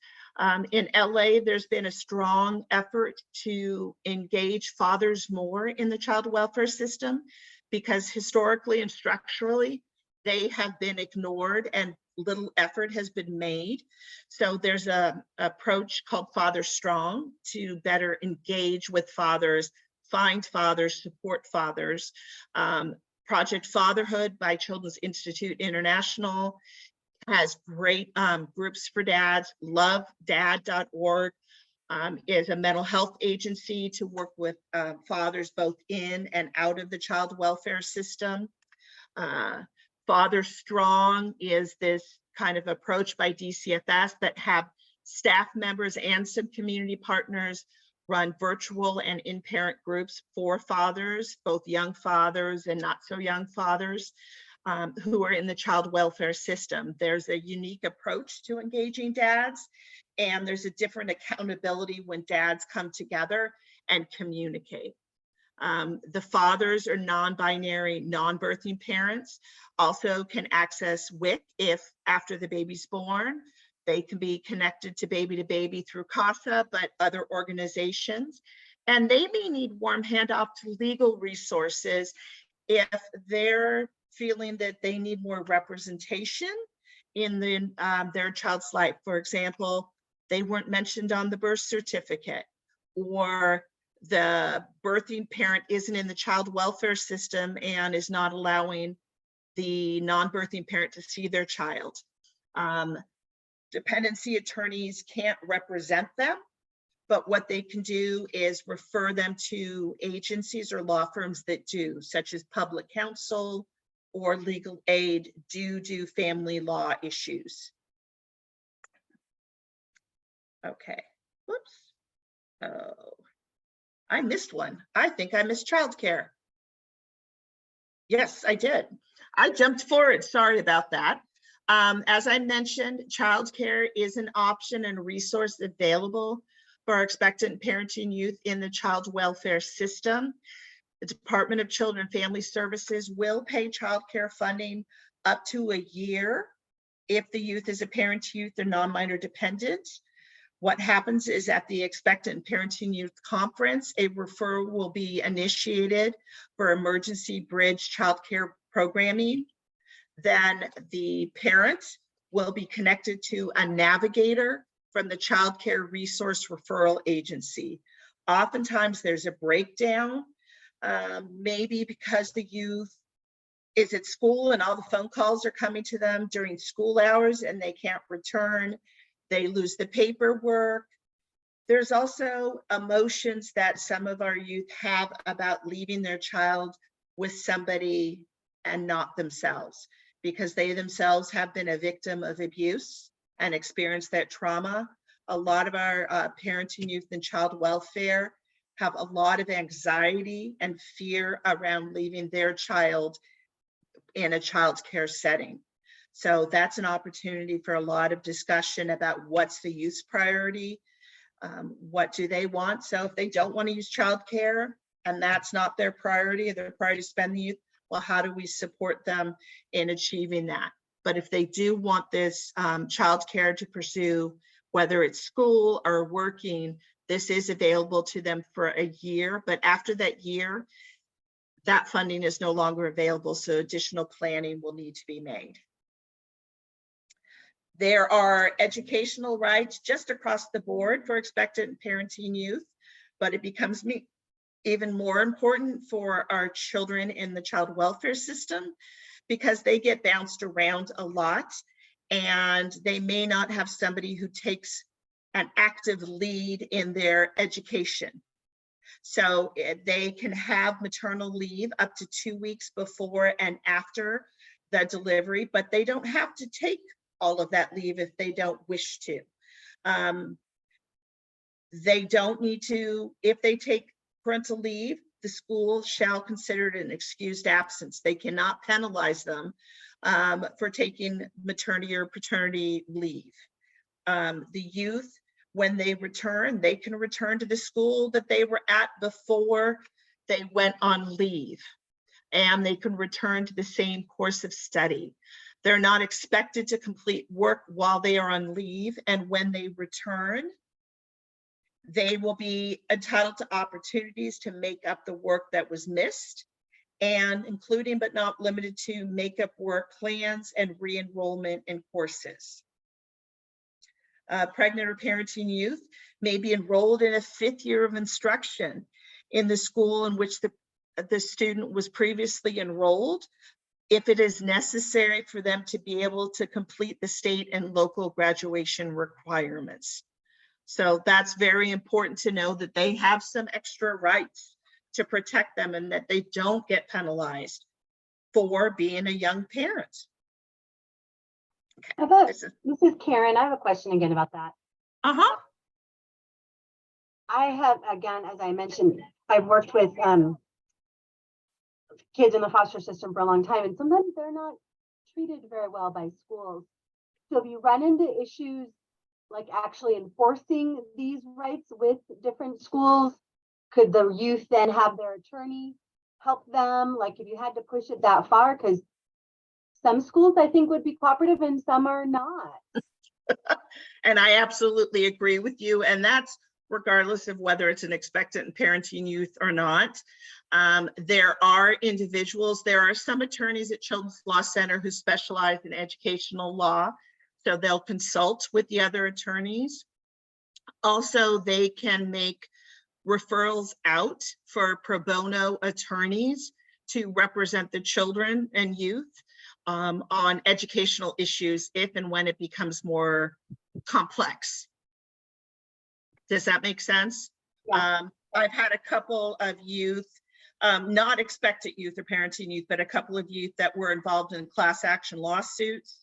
In LA, there's been a strong effort to engage fathers more in the child welfare system, because historically and structurally, they have been ignored and little effort has been made. So there's an approach called Father Strong to better engage with fathers, find fathers, support fathers. Project Fatherhood by Children's Institute International has great groups for dads. LoveDad.org is a mental health agency to work with fathers both in and out of the child welfare system. Father Strong is this kind of approach by DCFS that have staff members and some community partners run virtual and in-parent groups for fathers, both young fathers and not so young fathers who are in the child welfare system. There's a unique approach to engaging dads, and there's a different accountability when dads come together and communicate. The fathers or non-binary, non-birthing parents also can access WIC if after the baby's born. They can be connected to baby through CASA, but other organizations. And they may need warm handoff to legal resources if they're feeling that they need more representation in their child's life. For example, they weren't mentioned on the birth certificate, or the birthing parent isn't in the child welfare system and is not allowing the non-birthing parent to see their child. Dependency attorneys can't represent them, but what they can do is refer them to agencies or law firms that do, such as public counsel or legal aid, do family law issues. Okay, whoops. Oh, I missed one. I think I missed childcare. Yes, I did. I jumped forward, sorry about that. As I mentioned, childcare is an option and a resource available for our expectant parenting youth in the child welfare system. The Department of Children and Family Services will pay childcare funding up to a year if the youth is a parent youth or non-minor dependent. What happens is at the Expectant Parenting Youth Conference, a referral will be initiated for emergency bridge childcare programming. Then the parent will be connected to a navigator from the Child Care Resource Referral Agency. Oftentimes there's a breakdown, maybe because the youth is at school and all the phone calls are coming to them during school hours and they can't return. They lose the paperwork. There's also emotions that some of our youth have about leaving their child with somebody and not themselves. because they themselves have been a victim of abuse and experienced that trauma. A lot of our parenting, youth, and child welfare have a lot of anxiety and fear around leaving their child in a child care setting. So that's an opportunity for a lot of discussion about what's the youth's priority, what do they want. So if they don't want to use childcare and that's not their priority to spend the youth, well, how do we support them in achieving that? But if they do want this childcare to pursue, whether it's school or working, this is available to them for a year. But after that year, that funding is no longer available, so additional planning will need to be made. There are educational rights just across the board for expectant parenting youth, but it becomes even more important for our children in the child welfare system because they get bounced around a lot and they may not have somebody who takes an active lead in their education. So they can have maternal leave up to 2 weeks before and after the delivery, but they don't have to take all of that leave if they don't wish to. They don't need to, if they take parental leave, the school shall consider it an excused absence. They cannot penalize them for taking maternity or paternity leave. The youth, when they return, they can return to the school that they were at before they went on leave, and they can return to the same course of study. They're not expected to complete work while they are on leave, and when they return, they will be entitled to opportunities to make up the work that was missed, and including but not limited to make-up work plans and re-enrollment in courses. Pregnant or parenting youth may be enrolled in a 5th year of instruction in the school in which the student was previously enrolled, if it is necessary for them to be able to complete the state and local graduation requirements. So that's very important to know that they have some extra rights to protect them and that they don't get penalized for being a young parent. Okay. This is Karen. I have a question again about that. I have, again, as I mentioned, I've worked with kids in the foster system for a long time, and sometimes they're not treated very well by schools. So if you run into issues like actually enforcing these rights with different schools, could the youth then have their attorney help them? Like if you had to push it that far, because some schools I think would be cooperative and some are not. And I absolutely agree with you. And that's regardless of whether it's an expectant parenting youth or not. There are individuals, there are some attorneys at Children's Law Center who specialize in educational law. So they'll consult with the other attorneys. Also, they can make referrals out for pro bono attorneys to represent the children and youth on educational issues if and when it becomes more complex. Does that make sense? Yeah. I've had a couple of youth, not expectant youth or parenting youth, but a couple of youth that were involved in class action lawsuits.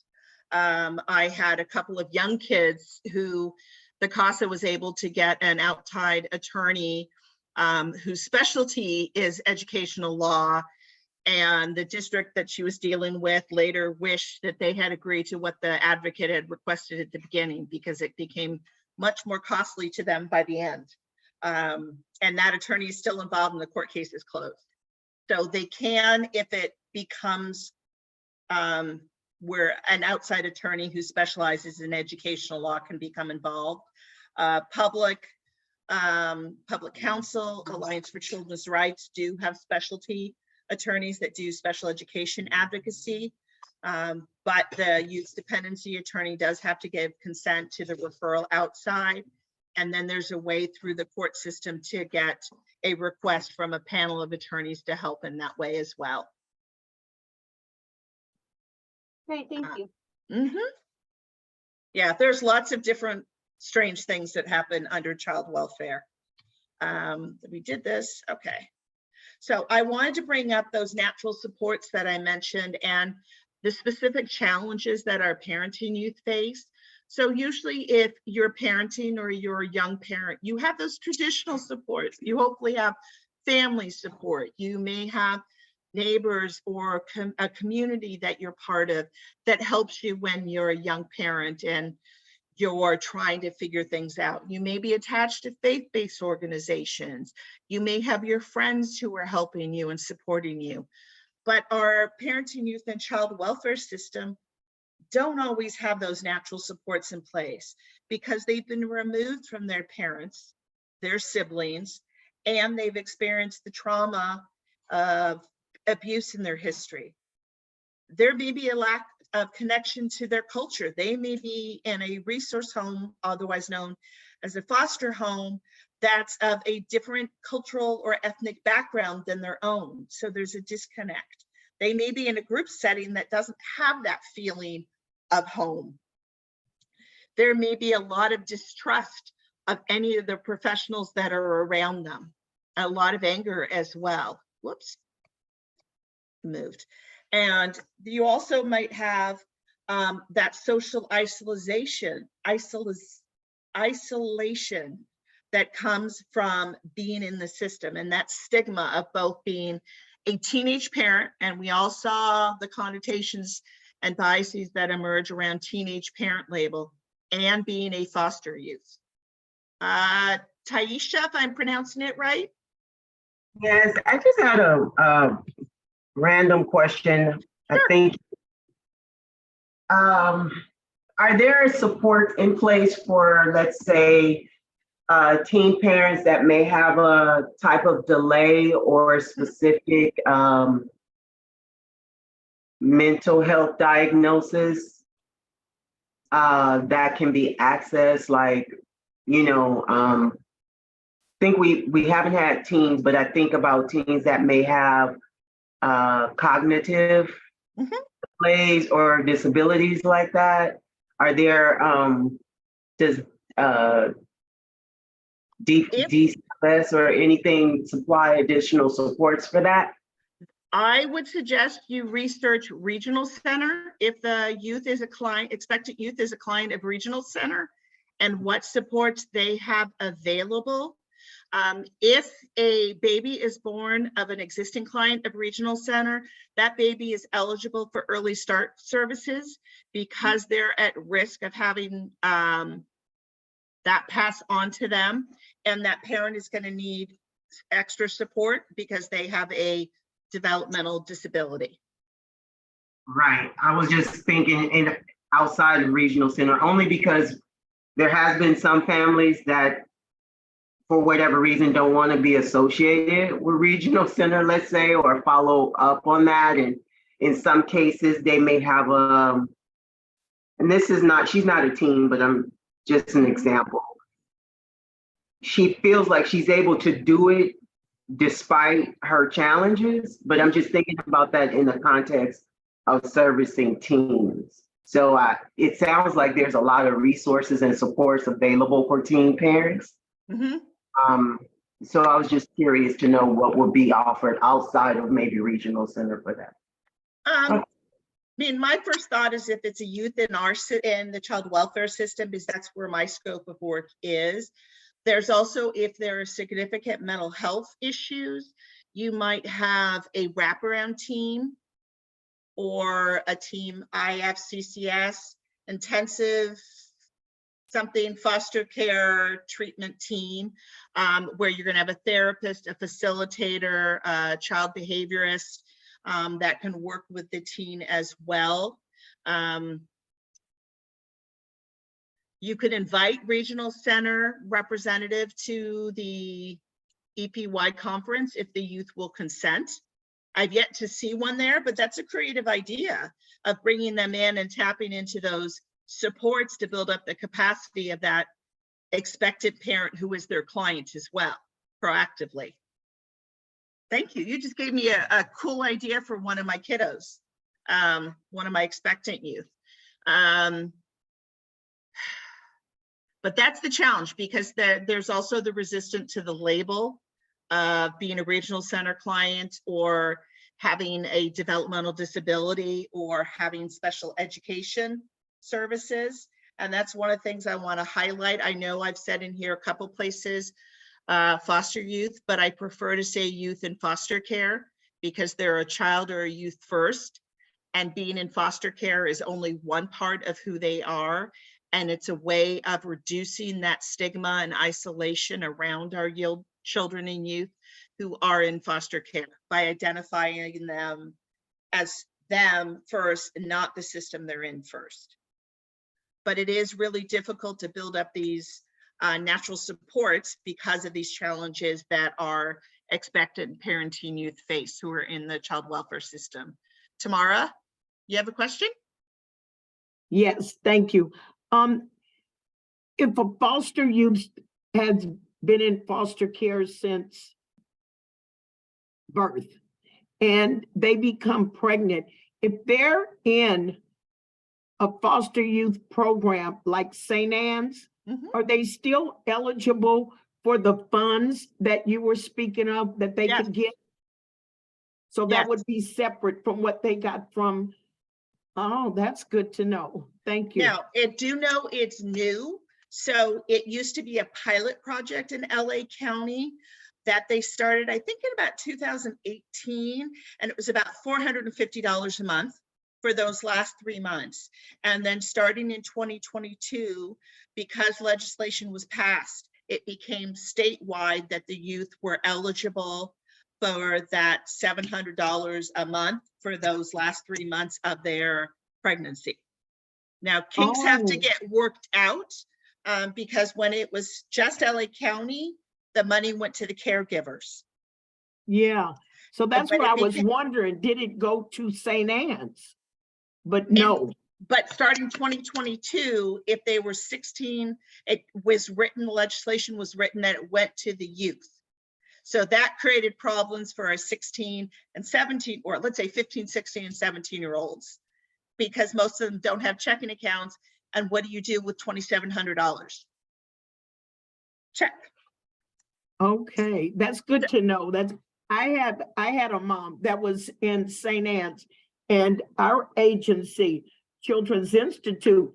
I had a couple of young kids who the CASA was able to get an outside attorney whose specialty is educational law, and the district that she was dealing with later wished that they had agreed to what the advocate had requested at the beginning because it became much more costly to them by the end. And that attorney is still involved and the court case is closed. So they can, if it becomes where an outside attorney who specializes in educational law can become involved. Public Counsel, Alliance for Children's Rights do have specialty attorneys that do special education advocacy, but the youth dependency attorney does have to give consent to the referral outside. And then there's a way through the court system to get a request from a panel of attorneys to help in that way as well. Great, thank you. Yeah, there's lots of different strange things that happen under child welfare. We did this, okay. So I wanted to bring up those natural supports that I mentioned, and the specific challenges that our parenting youth face. So usually if you're parenting or you're a young parent, you have those traditional supports. You hopefully have family support. You may have neighbors or a community that you're part of that helps you when you're a young parent and you're trying to figure things out. You may be attached to faith-based organizations. You may have your friends who are helping you and supporting you. But our parenting, youth, and child welfare system don't always have those natural supports in place because they've been removed from their parents, their siblings, and they've experienced the trauma of abuse in their history. There may be a lack of connection to their culture. They may be in a resource home, otherwise known as a foster home, that's of a different cultural or ethnic background than their own. So there's a disconnect. They may be in a group setting that doesn't have that feeling of home. There may be a lot of distrust of any of the professionals that are around them, a lot of anger as well. Whoops, moved. And you also might have that social isolation that comes from being in the system, and that stigma of both being a teenage parent, and we all saw the connotations and biases that emerge around teenage parent label, and being a foster youth. Taisha, if I'm pronouncing it right? Yes, I just had a random question. Sure. I think, are there supports in place for, let's say, teen parents that may have a type of delay or specific mental health diagnosis that can be accessed? Like, you know, I think we haven't had teens, but I think about teens that may have cognitive delays or disabilities like that. Are there, does DCFS or anything supply additional supports for that? I would suggest you research regional center if the youth is a client, expectant youth is a client of regional center, and what supports they have available. If a baby is born of an existing client of regional center, that baby is eligible for early start services because they're at risk of having that pass on to them, and that parent is going to need extra support because they have a developmental disability. Right. I was just thinking in outside of regional center, only because there has been some families that, for whatever reason, don't want to be associated with regional center, let's say, or follow up on that. And in some cases, they may have and this is not, she's not a teen, but I'm just an example. She feels like she's able to do it despite her challenges, but I'm just thinking about that in the context of servicing teens. So it sounds like there's a lot of resources and supports available for teen parents. So I was just curious to know what would be offered outside of maybe regional center for that. I mean, my first thought is if it's a youth in the child welfare system, because that's where my scope of work is. There's also, if there are significant mental health issues, you might have a wraparound team or a team IFCCS, intensive something foster care treatment team, where you're going to have a therapist, a facilitator, a child behaviorist that can work with the teen as well. You could invite regional center representative to the EPY conference if the youth will consent. I've yet to see one there, but that's a creative idea of bringing them in and tapping into those supports to build up the capacity of that expectant parent who is their client as well, proactively. Thank you. You just gave me a cool idea for one of my kiddos, one of my expectant youth. But that's the challenge, because there's also the resistance to the label of being a regional center client or having a developmental disability or having special education services. And that's one of the things I want to highlight. I know I've said in here a couple places, foster youth, but I prefer to say youth in foster care because they're a child or a youth first. And being in foster care is only one part of who they are. And it's a way of reducing that stigma and isolation around our children and youth who are in foster care by identifying them as them first and not the system they're in first. But it is really difficult to build up these natural supports because of these challenges that our expectant parenting youth face who are in the child welfare system. Tamara, you have a question? Yes, thank you. If a foster youth has been in foster care since birth and they become pregnant, if they're in a foster youth program like St. Anne's, are they still eligible for the funds that you were speaking of that they Yes. could get? So that would be separate from what they got from. Oh, that's good to know. Thank you. Now, I do know it's new. So it used to be a pilot project in LA County that they started, I think in about 2018, and it was about $450 a month for those last 3 months. And then starting in 2022, because legislation was passed, it became statewide that the youth were eligible for that $700 a month for those last 3 months of their pregnancy. Now, kinks have to get worked out because when it was just LA County, the money went to the caregivers. Yeah, so that's But what it I was became- wondering. Did it go to St. Anne's? But no. But starting 2022, if they were 16, it was written, the legislation was written that it went to the youth. So that created problems for our 16 and 17, or let's say 15, 16, and 17-year-olds, because most of them don't have checking accounts. And what do you do with $2,700? Check. Okay, that's good to know. I had a mom that was in St. Anne's, and our agency, Children's Institute,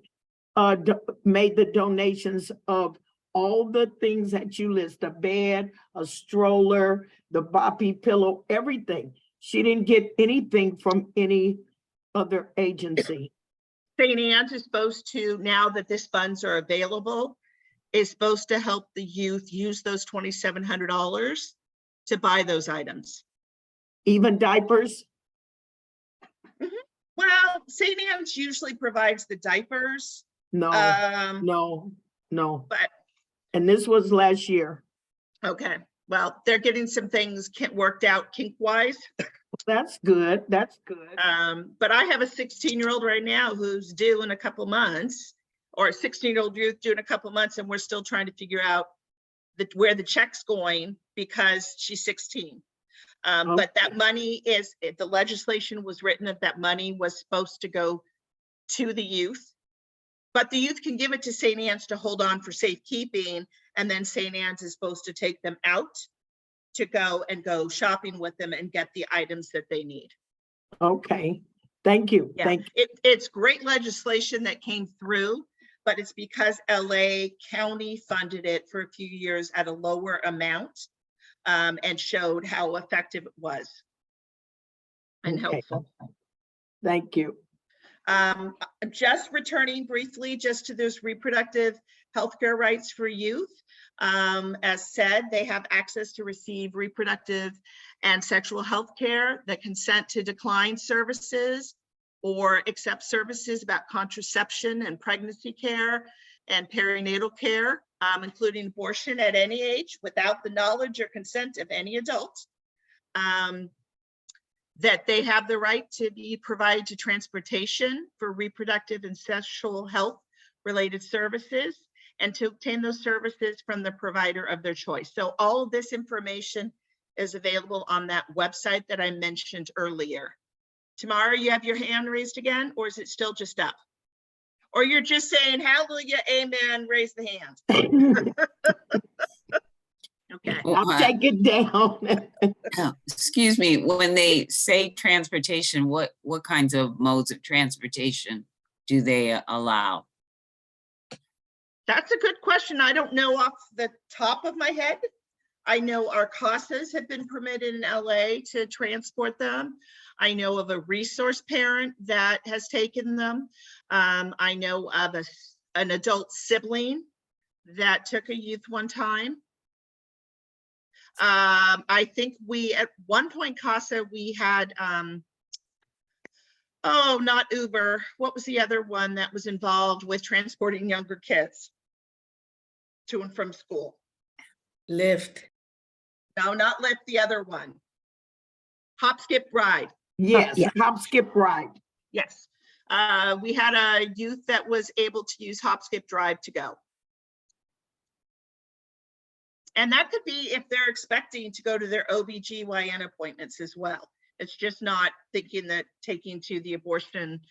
made the donations of all the things that you list: a bed, a stroller, the boppy pillow, everything. She didn't get anything from any other agency. St. Anne's is supposed to, now that this funds are available, is supposed to help the youth use those $2,700 to buy those items. Even diapers? Well, St. Anne's usually provides the diapers. No, no. But And this was last year. okay, well, they're getting some things worked out kink-wise. That's good. That's good. But I have a 16-year-old right now who's due in a couple months, or a 16-year-old youth due in a couple months, and we're still trying to figure out where the check's going because she's 16. But that money is, the legislation was written that money was supposed to go to the youth, but the youth can give it to St. Anne's to hold on for safekeeping, and then St. Anne's is supposed to take them out to go shopping with them and get the items that they need. Okay, thank you. Yeah, Thank you. it's great legislation that came through, but it's because LA County funded it for a few years at a lower amount and showed how effective it was and Okay. helpful. Thank you. Just returning briefly just to those reproductive healthcare rights for youth. As said, they have access to receive reproductive and sexual health care, the consent to decline services or accept services about contraception and pregnancy care and perinatal care, including abortion at any age without the knowledge or consent of any adult. That they have the right to be provided to transportation for reproductive and sexual health related services, and to obtain those services from the provider of their choice. So all of this information is available on that website that I mentioned earlier. Tamara, you have your hand raised again, or is it still just up? Or you're just saying hallelujah, amen, raise the hand. Okay. I'll take it down. Excuse me, when they say transportation, what kinds of modes of transportation do they allow? That's a good question. I don't know off the top of my head. I know our CASAs have been permitted in LA to transport them. I know of a resource parent that has taken them. I know of an adult sibling that took a youth one time. I think we, at one point, CASA, we had, oh, not Uber. What was the other one that was involved with transporting younger kids to and from school? Lyft. No, not Lyft, the other one. Hop, skip, ride. Yes, Yeah. hop, skip, ride. Yes. We had a youth that was able to use hop, skip, drive to go. And that could be if they're expecting to go to their OBGYN appointments as well. It's just not thinking that taking to the abortion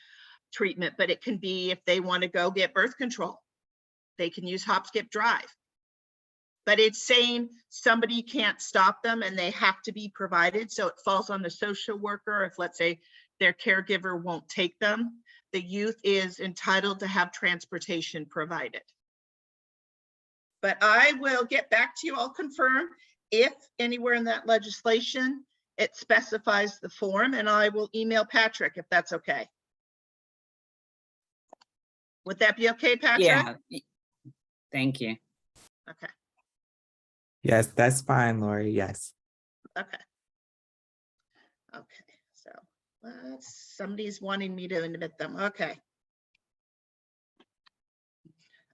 treatment, but it can be if they want to go get birth control. They can use hop, skip, drive. But it's saying somebody can't stop them and they have to be provided. So it falls on the social worker. If, let's say, their caregiver won't take them, the youth is entitled to have transportation provided. But I will get back to you. I'll confirm if anywhere in that legislation it specifies the form, and I will email Patrick if that's okay. Would that be okay, Patrick? Yeah, thank you. Okay. Yes, that's fine, Lauri. Yes. Okay. Okay, so somebody's wanting me to admit them. Okay.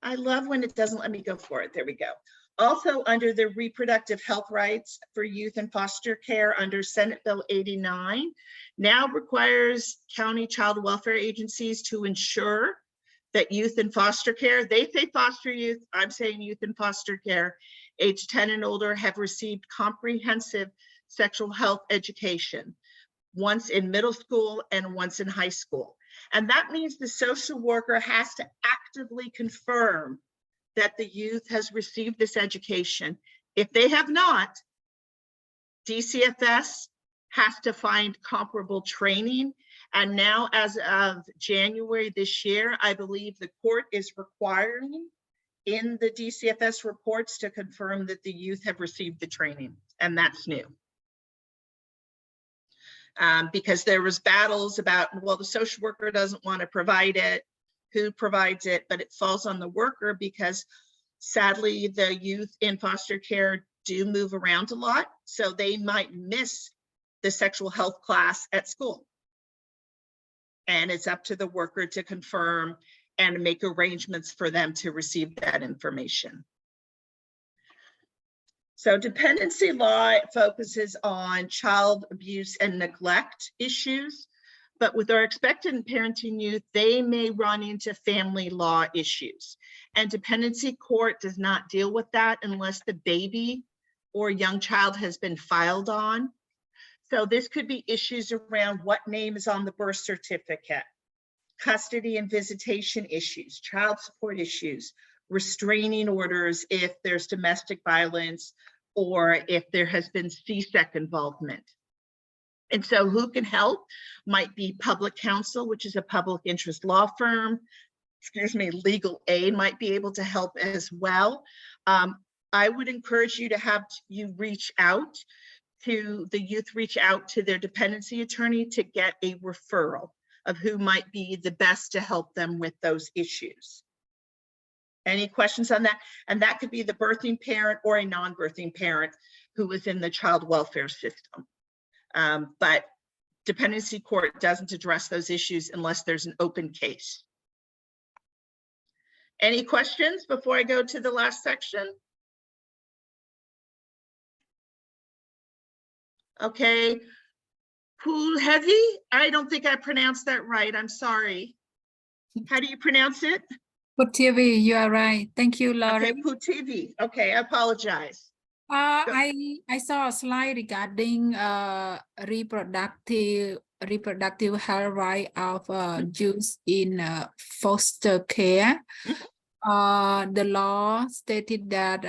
I love when it doesn't let me go for it. There we go. Also, under the reproductive health rights for youth in foster care under Senate Bill 89, now requires county child welfare agencies to ensure that youth in foster care, they say foster youth, I'm saying youth in foster care, age 10 and older, have received comprehensive sexual health education, once in middle school and once in high school. And that means the social worker has to actively confirm that the youth has received this education. If they have not, DCFS has to find comparable training. And now, as of January this year, I believe the court is requiring in the DCFS reports to confirm that the youth have received the training, and that's new. Because there was battles about, well, the social worker doesn't want to provide it, who provides it, but it falls on the worker because sadly the youth in foster care do move around a lot. So they might miss the sexual health class at school. And it's up to the worker to confirm and make arrangements for them to receive that information. So dependency law focuses on child abuse and neglect issues, but with our expectant parenting youth, they may run into family law issues. And dependency court does not deal with that unless the baby or young child has been filed on. So this could be issues around what name is on the birth certificate, custody and visitation issues, child support issues, restraining orders if there's domestic violence or if there has been CSEC involvement. And so who can help might be public counsel, which is a public interest law firm. Excuse me, legal aid might be able to help as well. I would encourage you to have you reach out to the youth, reach out to their dependency attorney to get a referral of who might be the best to help them with those issues. Any questions on that? And that could be the birthing parent or a non-birthing parent who is in the child welfare system. But dependency court doesn't address those issues unless there's an open case. Any questions before I go to the last section? Okay, Pulhevi, I don't think I pronounced that right. I'm sorry. How do you pronounce it? Putivi, you are right. Thank you, Lauri. Okay, Putivi. Okay, I apologize. I saw a slide regarding reproductive health right of youth in foster care. The law stated that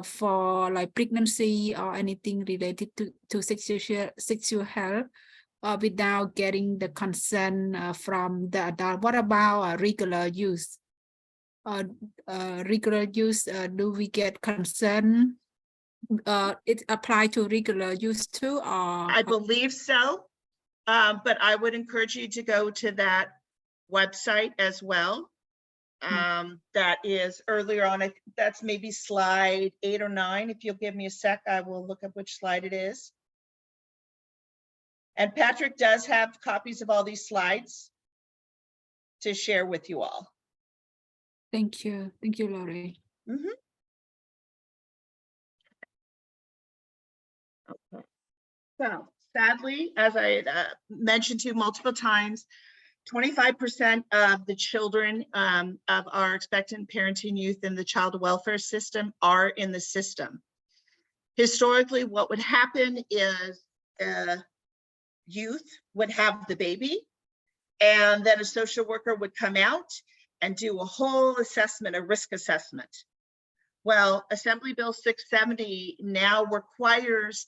for like pregnancy or anything related to sexual health without getting the consent from the adult. What about regular use? Regular use, do we get consent? It apply to regular use too, or? I believe so, but I would encourage you to go to that website as well. That is earlier on, that's maybe slide 8 or 9. If you'll give me a sec, I will look up which slide it is. And Patrick does have copies of all these slides to share with you all. Thank you, Lauri. Mhm. Okay. So sadly, as I mentioned to you multiple times, 25% of the children of our expectant parenting youth in the child welfare system are in the system. Historically, what would happen is youth would have the baby, and then a social worker would come out and do a whole assessment, a risk assessment. Well, Assembly Bill 670 now requires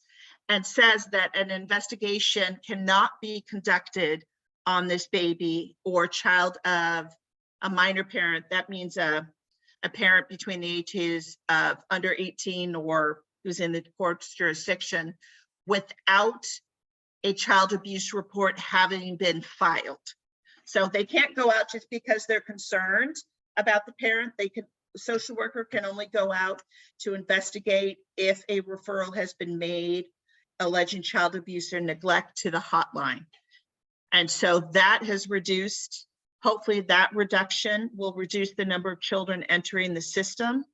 and says that an investigation cannot be conducted on this baby or child of a minor parent. That means a parent between the ages of under 18 or who's in the court's jurisdiction without a child abuse report having been filed. So they can't go out just because they're concerned about the parent. The social worker can only go out to investigate if a referral has been made alleging child abuse or neglect to the hotline. And so that has reduced, hopefully that reduction will reduce the number of children entering the system.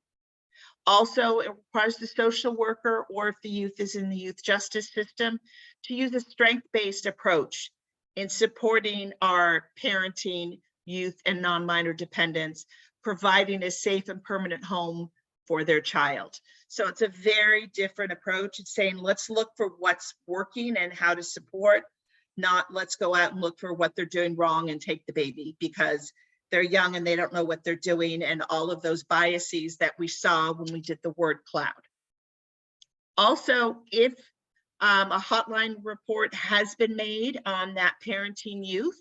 Also, it requires the social worker, or if the youth is in the youth justice system, to use a strength-based approach in supporting our parenting youth and non-minor dependents, providing a safe and permanent home for their child. So it's a very different approach. It's saying, let's look for what's working and how to support, not let's go out and look for what they're doing wrong and take the baby because they're young and they don't know what they're doing, and all of those biases that we saw when we did the word cloud. Also, if a hotline report has been made on that parenting youth,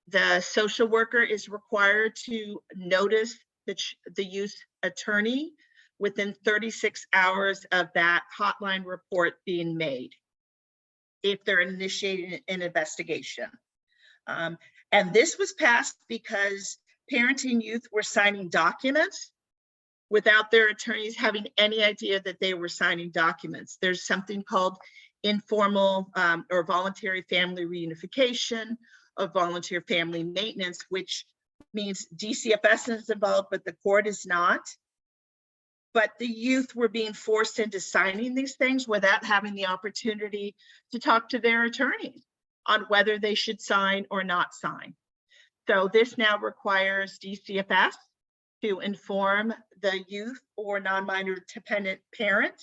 the social worker is required to notice the youth attorney within 36 hours of that hotline report being made, if they're initiating an investigation. And this was passed because parenting youth were signing documents without their attorneys having any idea that they were signing documents. There's something called informal or voluntary family reunification or volunteer family maintenance, which means DCFS is involved, but the court is not. But the youth were being forced into signing these things without having the opportunity to talk to their attorneys on whether they should sign or not sign. So this now requires DCFS to inform the youth or non-minor dependent parent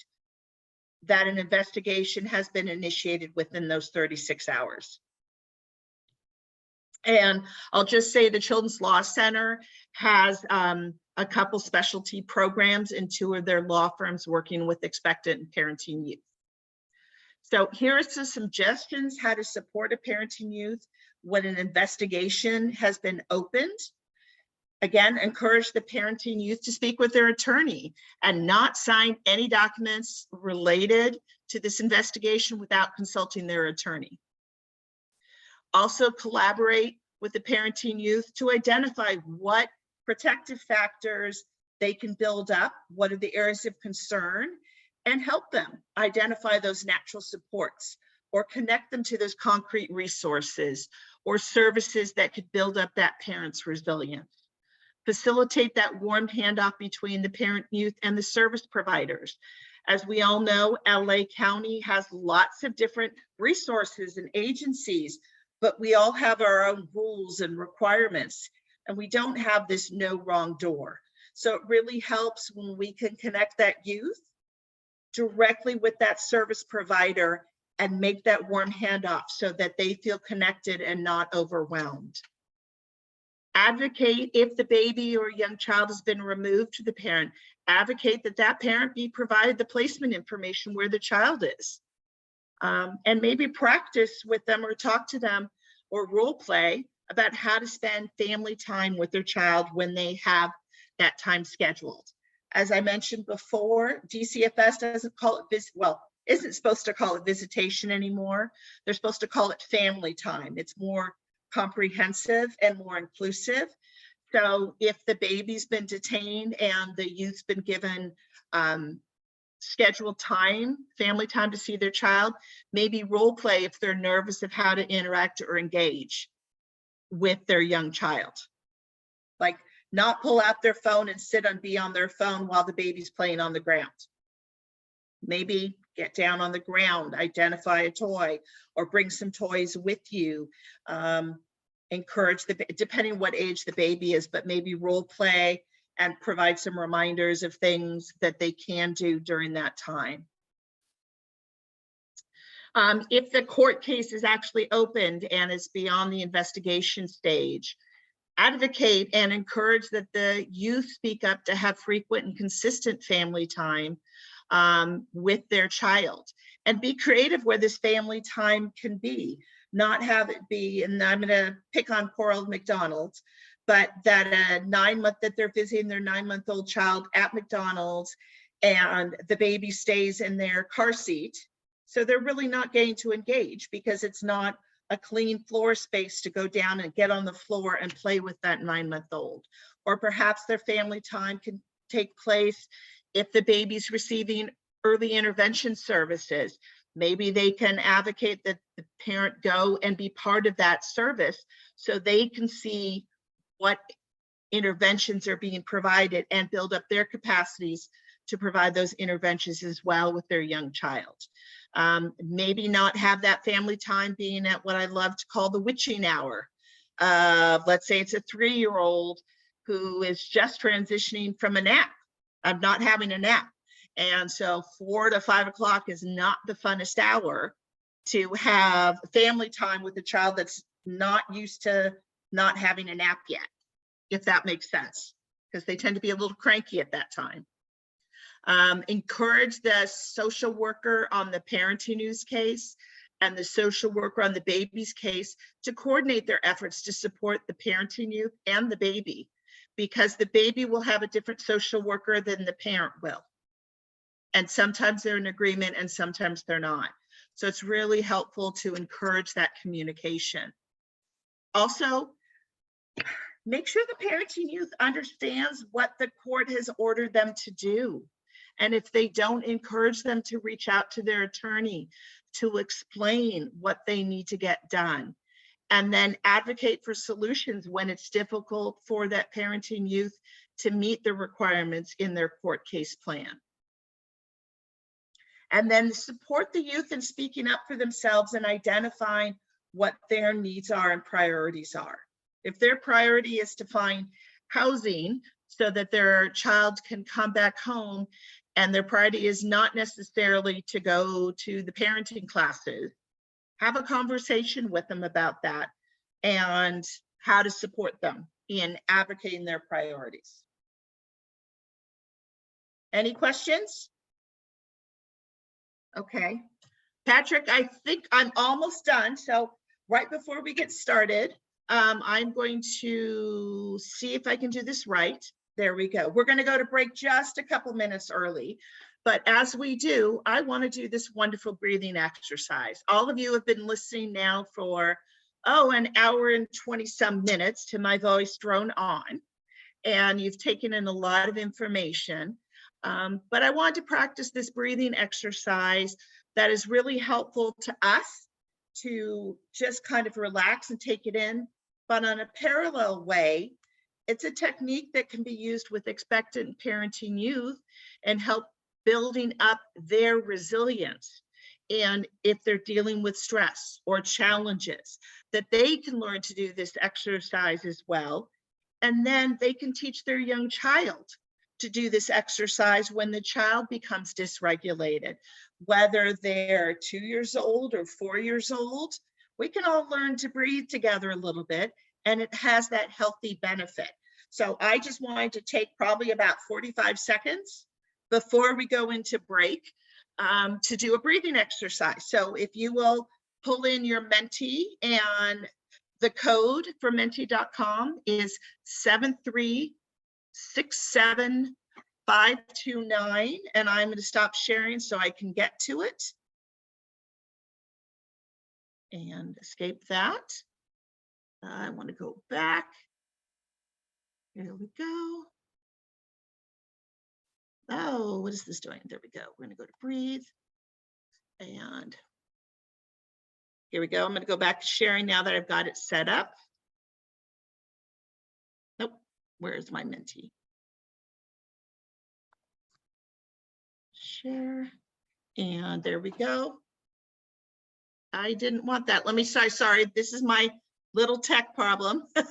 that an investigation has been initiated within those 36 hours. And I'll just say the Children's Law Center has a couple specialty programs in 2 of their law firms working with expectant and parenting youth. So here are some suggestions how to support a parenting youth when an investigation has been opened. Again, encourage the parenting youth to speak with their attorney and not sign any documents related to this investigation without consulting their attorney. Also collaborate with the parenting youth to identify what protective factors they can build up, what are the areas of concern, and help them identify those natural supports or connect them to those concrete resources or services that could build up that parent's resilience. Facilitate that warm handoff between the parent youth and the service providers. As we all know, LA County has lots of different resources and agencies, but we all have our own rules and requirements, and we don't have this no wrong door. So it really helps when we can connect that youth directly with that service provider and make that warm handoff so that they feel connected and not overwhelmed. Advocate if the baby or young child has been removed to the parent, advocate that that parent be provided the placement information where the child is. And maybe practice with them or talk to them or role play about how to spend family time with their child when they have that time scheduled. As I mentioned before, DCFS doesn't call it isn't supposed to call it visitation anymore. They're supposed to call it family time. It's more comprehensive and more inclusive. So if the baby's been detained and the youth's been given scheduled time, family time to see their child, maybe role play if they're nervous of how to interact or engage with their young child. Like not pull out their phone and sit and be on their phone while the baby's playing on the ground. Maybe get down on the ground, identify a toy, or bring some toys with you. Encourage depending what age the baby is, but maybe role play and provide some reminders of things that they can do during that time. If the court case is actually opened and is beyond the investigation stage, advocate and encourage that the youth speak up to have frequent and consistent family time with their child, and be creative where this family time can be. Not have it be, and I'm gonna pick on poor old McDonald's, but that that they're visiting their 9-month-old child at McDonald's and the baby stays in their car seat. So they're really not getting to engage because it's not a clean floor space to go down and get on the floor and play with that 9-month-old. Or perhaps their family time can take place if the baby's receiving early intervention services. Maybe they can advocate that the parent go and be part of that service so they can see what interventions are being provided and build up their capacities to provide those interventions as well with their young child. Maybe not have that family time being at what I love to call the witching hour. Let's say it's a 3-year-old who is just transitioning from a nap. I'm not having a nap. And so 4 to 5 o'clock is not the funnest hour to have family time with a child that's not used to not having a nap yet, if that makes sense, because they tend to be a little cranky at that time. Encourage the social worker on the parenting news case and the social worker on the baby's case to coordinate their efforts to support the parenting youth and the baby, because the baby will have a different social worker than the parent will. And sometimes they're in agreement and sometimes they're not. So it's really helpful to encourage that communication. Also, make sure the parenting youth understands what the court has ordered them to do. And if they don't, encourage them to reach out to their attorney to explain what they need to get done. And then advocate for solutions when it's difficult for that parenting youth to meet the requirements in their court case plan. And then support the youth in speaking up for themselves and identifying what their needs are and priorities are. If their priority is to find housing so that their child can come back home, and their priority is not necessarily to go to the parenting classes, have a conversation with them about that and how to support them in advocating their priorities. Any questions? Okay, Patrick, I think I'm almost done. So right before we get started, I'm going to see if I can do this right. There we go. We're going to go to break just a couple minutes early. But as we do, I want to do this wonderful breathing exercise. All of you have been listening now for, an hour and 20 some minutes to my voice drone on. And you've taken in a lot of information. But I wanted to practice this breathing exercise that is really helpful to us to just kind of relax and take it in. But on a parallel way, it's a technique that can be used with expectant parenting youth and help building up their resilience. And if they're dealing with stress or challenges, that they can learn to do this exercise as well. And then they can teach their young child to do this exercise when the child becomes dysregulated, whether they're 2 years old or 4 years old. We can all learn to breathe together a little bit and it has that healthy benefit. So I just wanted to take probably about 45 seconds before we go into break to do a breathing exercise. So if you will pull in your Menti, and the code for menti.com is 7367529, and I'm going to stop sharing so I can get to it and escape that. I want to go back. Here we go. Oh, what is this doing? There we go. We're going to go to breathe. And here we go. I'm going to go back to sharing now that I've got it set up. Nope. Where's my Menti? Share. And there we go. I didn't want that. Let me try. Sorry. This is my little tech problem. Okay.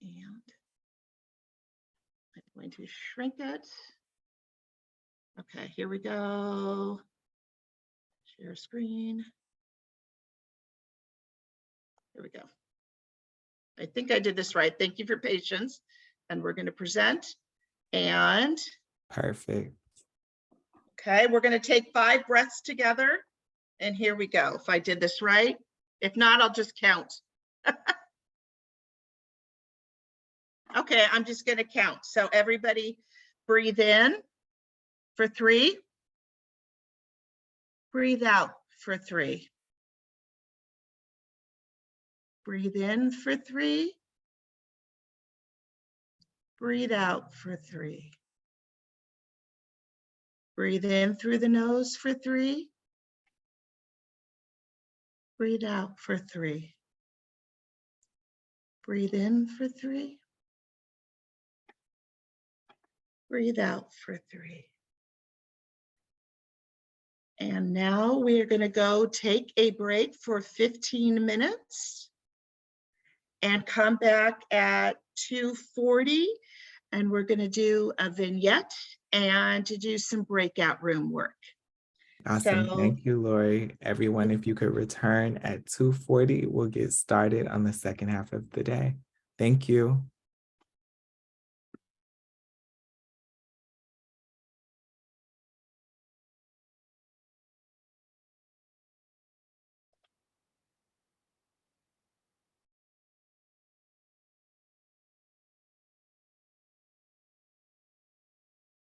And I'm going to shrink it. Okay, here we go. Share screen. Here we go. I think I did this right. Thank you for patience. And we're going to present. And Perfect. okay, we're going to take 5 breaths together. And here we go. If I did this right. If not, I'll just count. Okay, I'm just going to count. So everybody breathe in for 3. Breathe out for 3. Breathe in for 3. Breathe out for 3. Breathe in through the nose for 3. Breathe out for 3. Breathe in for 3. Breathe out for 3. And now we are going to go take a break for 15 minutes and come back at 2:40. And we're going to do a vignette and to do some breakout room work. Awesome. So- Thank you, Lauri. Everyone, if you could return at 2:40, we'll get started on the second half of the day. Thank you.